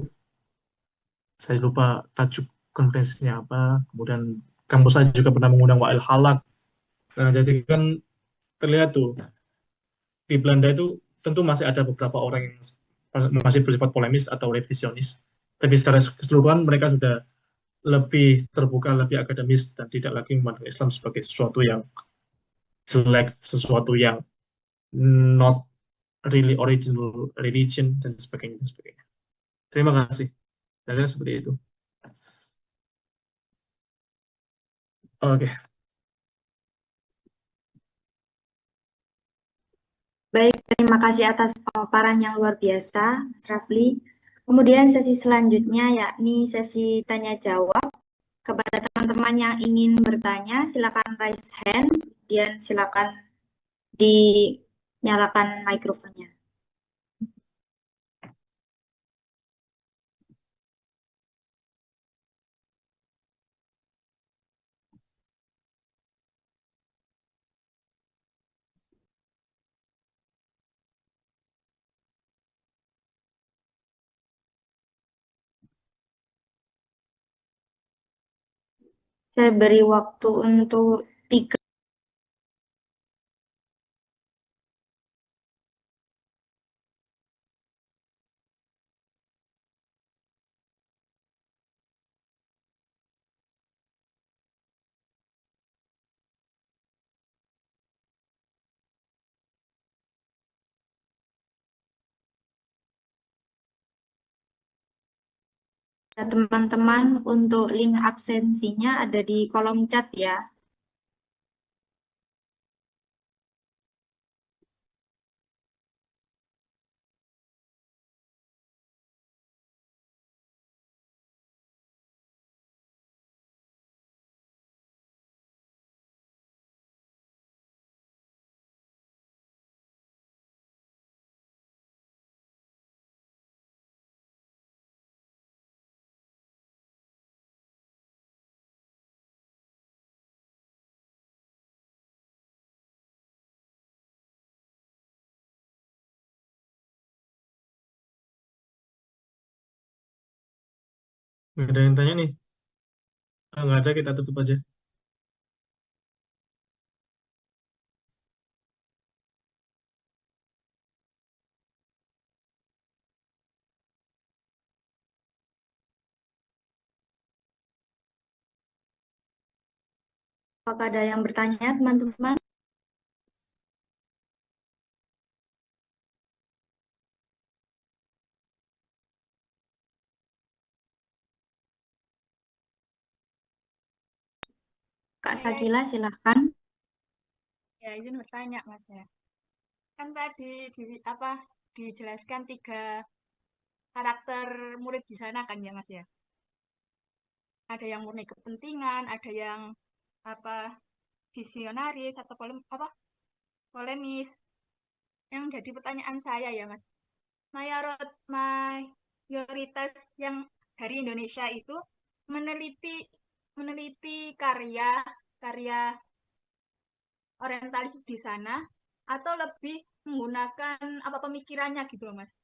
Saya lupa tajuk konferensinya apa. Kemudian kampus saya juga pernah mengundang Wa'il Halak. Nah, jadi kan terlihat tuh di Belanda itu tentu masih ada beberapa orang yang masih bersifat polemis atau revisionis. Tapi secara keseluruhan mereka sudah lebih terbuka, lebih akademis, dan tidak lagi memandang Islam sebagai sesuatu yang jelek, sesuatu yang not really original religion, dan sebagainya. Terima kasih. Saya kira seperti itu. Oke. Baik, terima kasih atas pemaparan yang luar biasa, Mas Rafli. Kemudian sesi selanjutnya yakni sesi tanya jawab. Kepada teman-teman yang ingin bertanya, silakan raise hand, kemudian silakan dinyalakan mikrofonnya. Saya beri waktu untuk 3. Teman-teman, untuk link absensinya ada di kolom chat ya. Nggak ada yang tanya nih. Nggak ada, kita tutup aja. Apakah ada yang bertanya, teman-teman? Kak Sakila, silahkan. Ya, izin bertanya, Mas ya. Kan tadi dijelaskan 3 karakter murid di sana kan ya, Mas ya. Ada yang murni kepentingan, ada yang apa visionaris atau polemis. Yang jadi pertanyaan saya ya, Mas. Mayoritas yang dari Indonesia itu meneliti karya orientalis di sana atau lebih menggunakan pemikirannya gitu loh, Mas,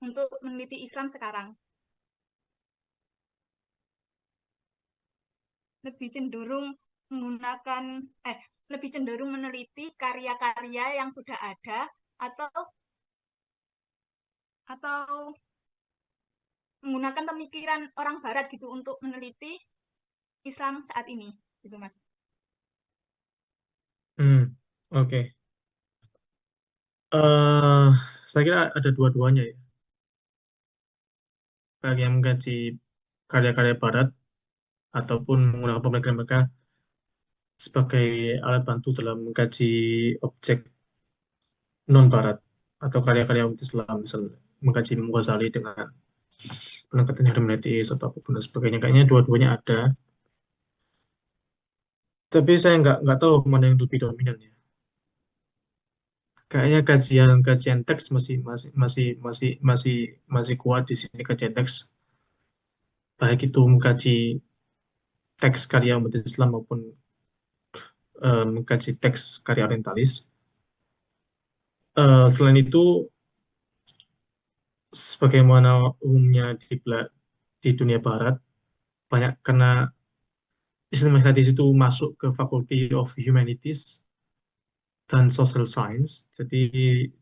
untuk meneliti Islam sekarang. Lebih cenderung menggunakan lebih cenderung meneliti karya-karya yang sudah ada atau menggunakan pemikiran orang barat gitu untuk meneliti Islam saat ini gitu, Mas. Oke. Saya kira ada dua-duanya ya. Bagi yang mengkaji karya-karya barat ataupun menggunakan pemikiran mereka sebagai alat bantu dalam mengkaji objek non-barat atau karya-karya umat Islam, misalnya mengkaji Imam Ghazali dengan pendekatan hermeneutis atau apapun dan sebagainya. Kayaknya dua-duanya ada. Tapi saya nggak tahu mana yang lebih dominan ya. Kayaknya kajian teks masih masih masih masih masih masih kuat di sini, kajian teks, baik itu mengkaji teks karya umat Islam maupun mengkaji teks karya orientalis. Selain itu, sebagaimana umumnya di dunia Barat, banyak karena Islam Humanities itu masuk ke Faculty of Humanities dan Social Science, jadi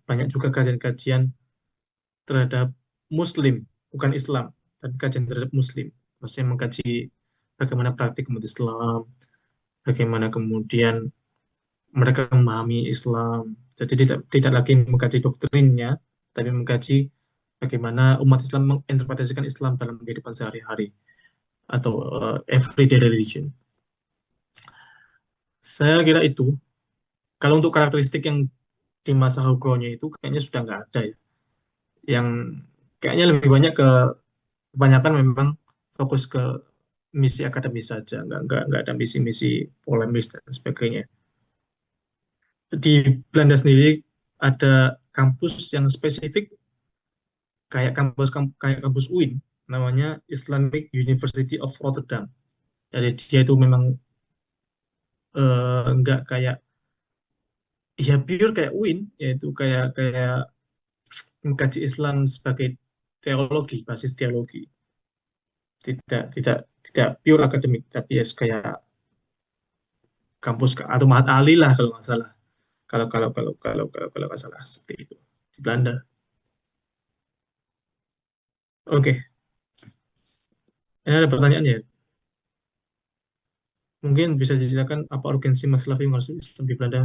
banyak juga kajian-kajian terhadap Muslim, bukan Islam, tapi kajian terhadap Muslim. Maksudnya mengkaji bagaimana praktik umat Islam, bagaimana kemudian mereka memahami Islam. Jadi tidak lagi mengkaji doktrinnya, tapi mengkaji bagaimana umat Islam menginterpretasikan Islam dalam kehidupan sehari-hari atau everyday religion. Saya kira itu. Kalau untuk karakteristik yang di masa Hugro-nya itu kayaknya sudah nggak ada ya. Yang kayaknya lebih banyak kebanyakan memang fokus ke misi akademis saja, nggak ada misi-misi polemis dan sebagainya. Di Belanda sendiri ada kampus yang spesifik kayak kampus UIN, namanya Islamic University of Rotterdam. Jadi dia itu memang nggak kayak ya pure kayak UIN, yaitu kayak kayak mengkaji Islam sebagai teologi, basis teologi. Tidak pure akademik, tapi ya kayak kampus atau Mahat Ali lah kalau nggak salah. Kalau nggak salah seperti itu di Belanda. Oke, ini ada pertanyaan ya. Mungkin bisa diceritakan apa urgensi Mas Lafi masuk Islam di Belanda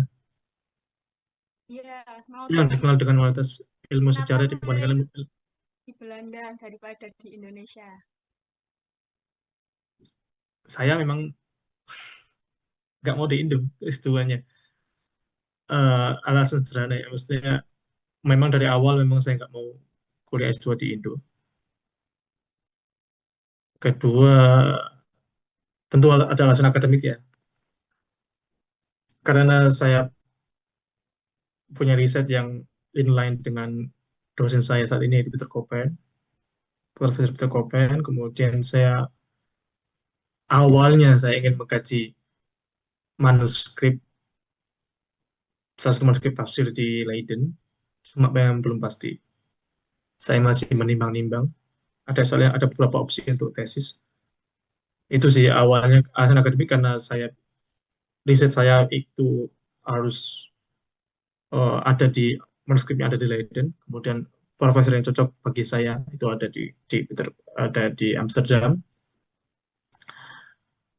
Iya, mau yang tanya dikenal Mas, dengan kualitas ilmu kenapa sejarah memilih dibandingkan di Belanda daripada di Indonesia? saya memang nggak mau di Indo istilahnya. Alasan sederhana ya, maksudnya memang dari awal memang saya nggak mau kuliah S2 di Indo. Kedua, tentu ada alasan akademik ya. Karena saya punya riset yang inline dengan dosen saya saat ini, yaitu Peter Koppen, Profesor Peter Koppen. Kemudian awalnya saya ingin mengkaji manuskrip, salah satu manuskrip tafsir di Leiden, cuma yang belum pasti. Saya masih menimbang-nimbang. Soalnya ada beberapa opsi untuk tesis. Itu sih awalnya alasan akademik karena riset saya itu harus ada di manuskripnya ada di Leiden, kemudian profesor yang cocok bagi saya itu ada di Amsterdam.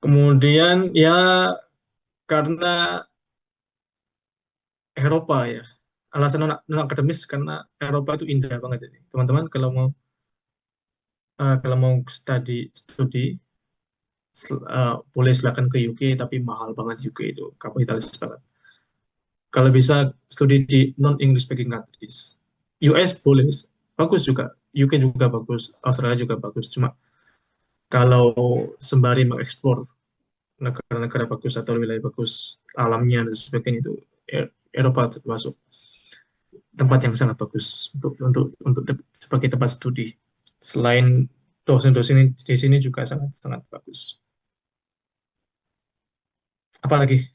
Kemudian ya karena Eropa ya, alasan non akademis karena Eropa itu indah banget ini. Teman-teman kalau mau studi boleh silakan ke UK, tapi mahal banget UK itu, kapitalis banget. Kalau bisa studi di non English speaking countries. US boleh, bagus juga. UK juga bagus, Australia juga bagus. Cuma kalau sembari mengeksplor negara-negara bagus atau wilayah bagus alamnya dan sebagainya, itu Eropa termasuk tempat yang sangat bagus untuk sebagai tempat studi. Selain dosen-dosen di sini juga sangat sangat bagus. Apalagi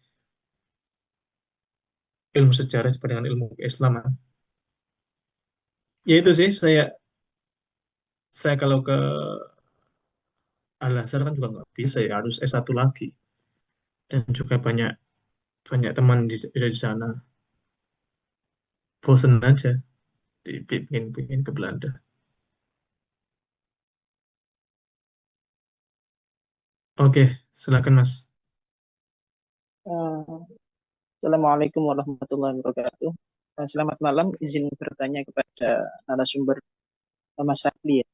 ilmu sejarah dibandingkan ilmu keislaman. Ya itu sih saya kalau ke Al Azhar kan juga nggak bisa ya, harus S1 lagi, dan juga banyak banyak teman di sana. Bosen aja bikin ke Belanda. Oke, silakan Mas. Eh, Assalamualaikum warahmatullahi wabarakatuh. Selamat malam, izin bertanya kepada narasumber Mas Rafli ya.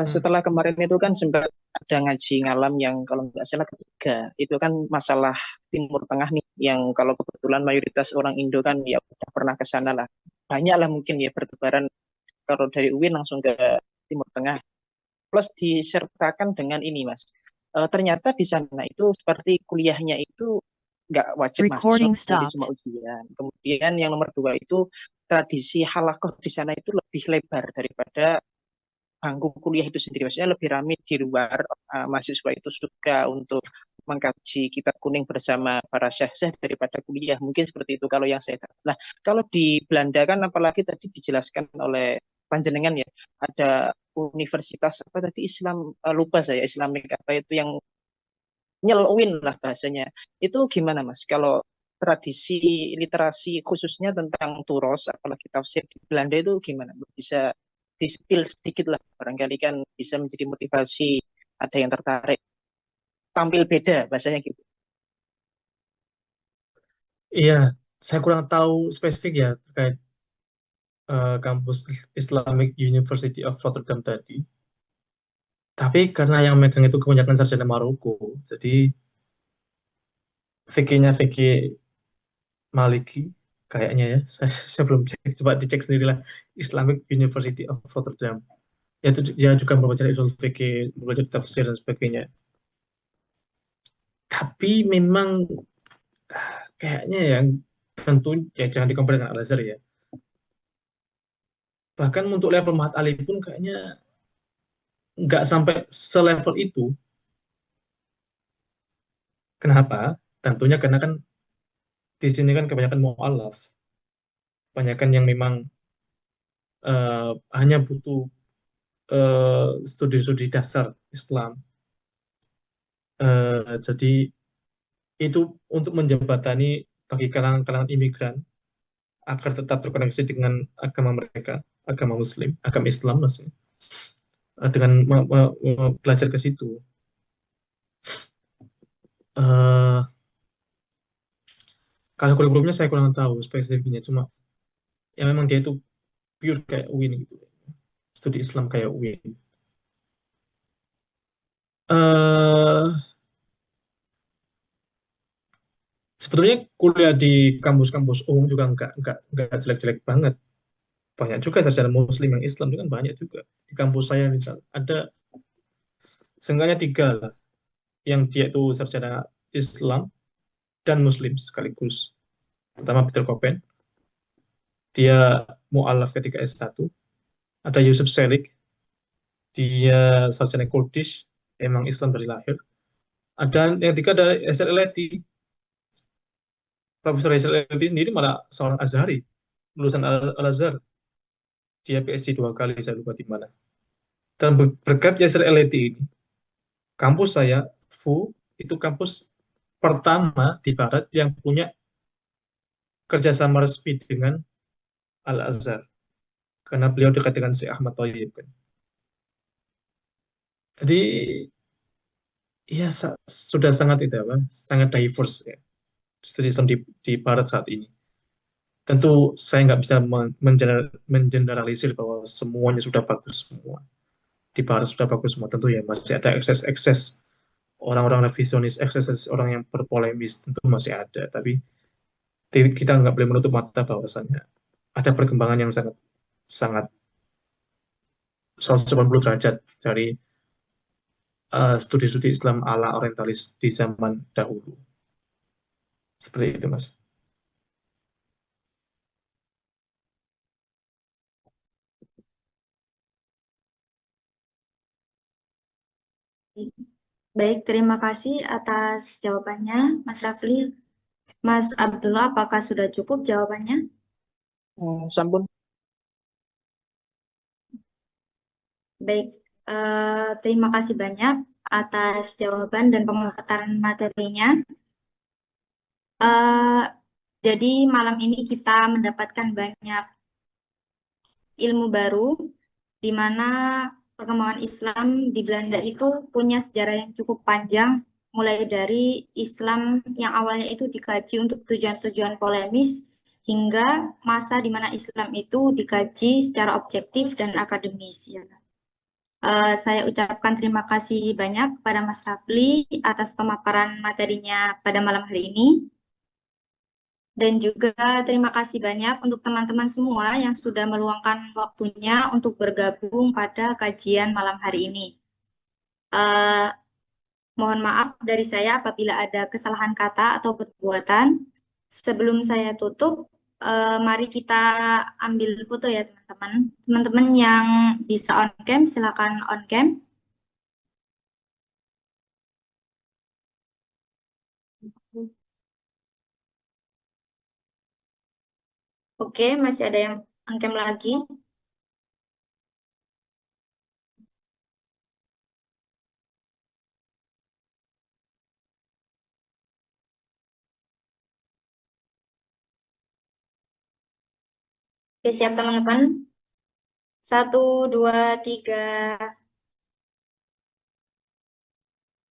Setelah kemarin itu kan sempat ada ngaji ngalam yang kalau nggak salah ketiga, itu kan masalah Timur Tengah nih, yang kalau kebetulan mayoritas orang Indo kan ya udah pernah ke sana lah. Banyak lah mungkin ya bertebaran kalau dari UIN langsung ke Timur Tengah. Plus disertakan dengan ini Mas. Ternyata di sana itu seperti kuliahnya itu nggak wajib masuk, Recording jadi stopped. cuma ujian. Kemudian yang nomor dua itu tradisi halakoh di sana itu lebih lebar daripada bangku kuliah itu sendiri. Maksudnya lebih ramai di luar, mahasiswa itu suka untuk mengkaji kitab kuning bersama para syekh-syekh daripada kuliah. Mungkin seperti itu kalau yang saya tahu. Nah, kalau di Belanda kan apalagi tadi dijelaskan oleh panjenengan ya, ada universitas apa tadi Islam, lupa saya Islamik apa itu yang nyeluin lah bahasanya. Itu gimana Mas? Kalau tradisi literasi khususnya tentang turos, apalagi tafsir di Belanda itu gimana? Bisa di-spill sedikit lah, barangkali kan bisa menjadi motivasi, ada yang tertarik, tampil beda bahasanya gitu. Iya, saya kurang tahu spesifik ya terkait kampus Islamic University of Rotterdam tadi. Tapi karena yang megang itu kebanyakan sarjana Maroko, jadi fikihnya fikih Maliki kayaknya ya. Saya belum cek, coba dicek sendirilah. Islamic University of Rotterdam. Ya, itu, ya juga mempelajari usul fikih, mempelajari tafsir dan sebagainya. Tapi memang kayaknya yang tentu ya jangan dikompar dengan Al-Azhar ya. Bahkan untuk level Mahat Ali pun kayaknya nggak sampai selevel itu. Kenapa? Tentunya karena kan di sini kan kebanyakan mu'alaf. Kebanyakan yang memang hanya butuh studi-studi dasar Islam. Jadi itu untuk menjembatani bagi kalangan-kalangan imigran agar tetap terkoneksi dengan agama mereka, agama Muslim, agama Islam maksudnya, dengan belajar ke situ. Eh, Kalau kurikulumnya saya kurang tahu spesifiknya, cuma ya memang dia itu pure kayak UIN gitu, studi Islam kayak UIN. eh Sebetulnya kuliah di kampus-kampus umum juga nggak jelek-jelek banget. Banyak juga sarjana Muslim yang Islam itu kan banyak juga. Di kampus saya misal ada seenggaknya tiga lah yang dia itu sarjana Islam dan Muslim sekaligus. Pertama Peter Koppen, dia mu'alaf ketika S1. Ada Yusuf Selik, dia sarjana Kurdish, emang Islam dari lahir. Ada yang ketiga ada Esel Eleti. Profesor Esel Eleti sendiri malah seorang Azhari, lulusan Al-Azhar. Dia PhD 2 kali, saya lupa di mana. Dan berkat Yasser Eleti ini, kampus saya, FU, itu kampus pertama di Barat yang punya kerjasama resmi dengan Al-Azhar. Karena beliau dekat dengan Syekh Ahmad Thayyib kan. Jadi ya sudah sangat itu apa, sangat diverse ya studi Islam di Barat saat ini. Tentu saya nggak bisa mengeneralisir bahwa semuanya sudah bagus semua. Di Barat sudah bagus semua. Tentu ya masih ada ekses-ekses orang-orang revisionis, ekses orang yang berpolemis tentu masih ada. Tapi kita nggak boleh menutup mata bahwasannya ada perkembangan yang sangat sangat 180 derajat dari studi-studi Islam ala orientalis di zaman dahulu. Seperti itu, Mas. Baik, terima kasih atas jawabannya, Mas Rafli. Mas Abdullah, apakah sudah cukup jawabannya? Sampun. Baik, terima kasih banyak atas jawaban dan pemaparan materinya. Eh, jadi malam ini kita mendapatkan banyak ilmu baru, di mana perkembangan Islam di Belanda itu punya sejarah yang cukup panjang, mulai dari Islam yang awalnya itu dikaji untuk tujuan-tujuan polemis, hingga masa di mana Islam itu dikaji secara objektif dan akademis. Ya. Saya ucapkan terima kasih banyak kepada Mas Rafli atas pemaparan materinya pada malam hari ini. Dan juga terima kasih banyak untuk teman-teman semua yang sudah meluangkan waktunya untuk bergabung pada kajian malam hari ini. Eh, Mohon maaf dari saya apabila ada kesalahan kata atau perbuatan. Sebelum saya tutup, mari kita ambil foto ya teman-teman. Teman-teman yang bisa on cam, silakan on cam. Oke, masih ada yang on cam lagi. Oke, siap teman-teman. 1, 2, 3.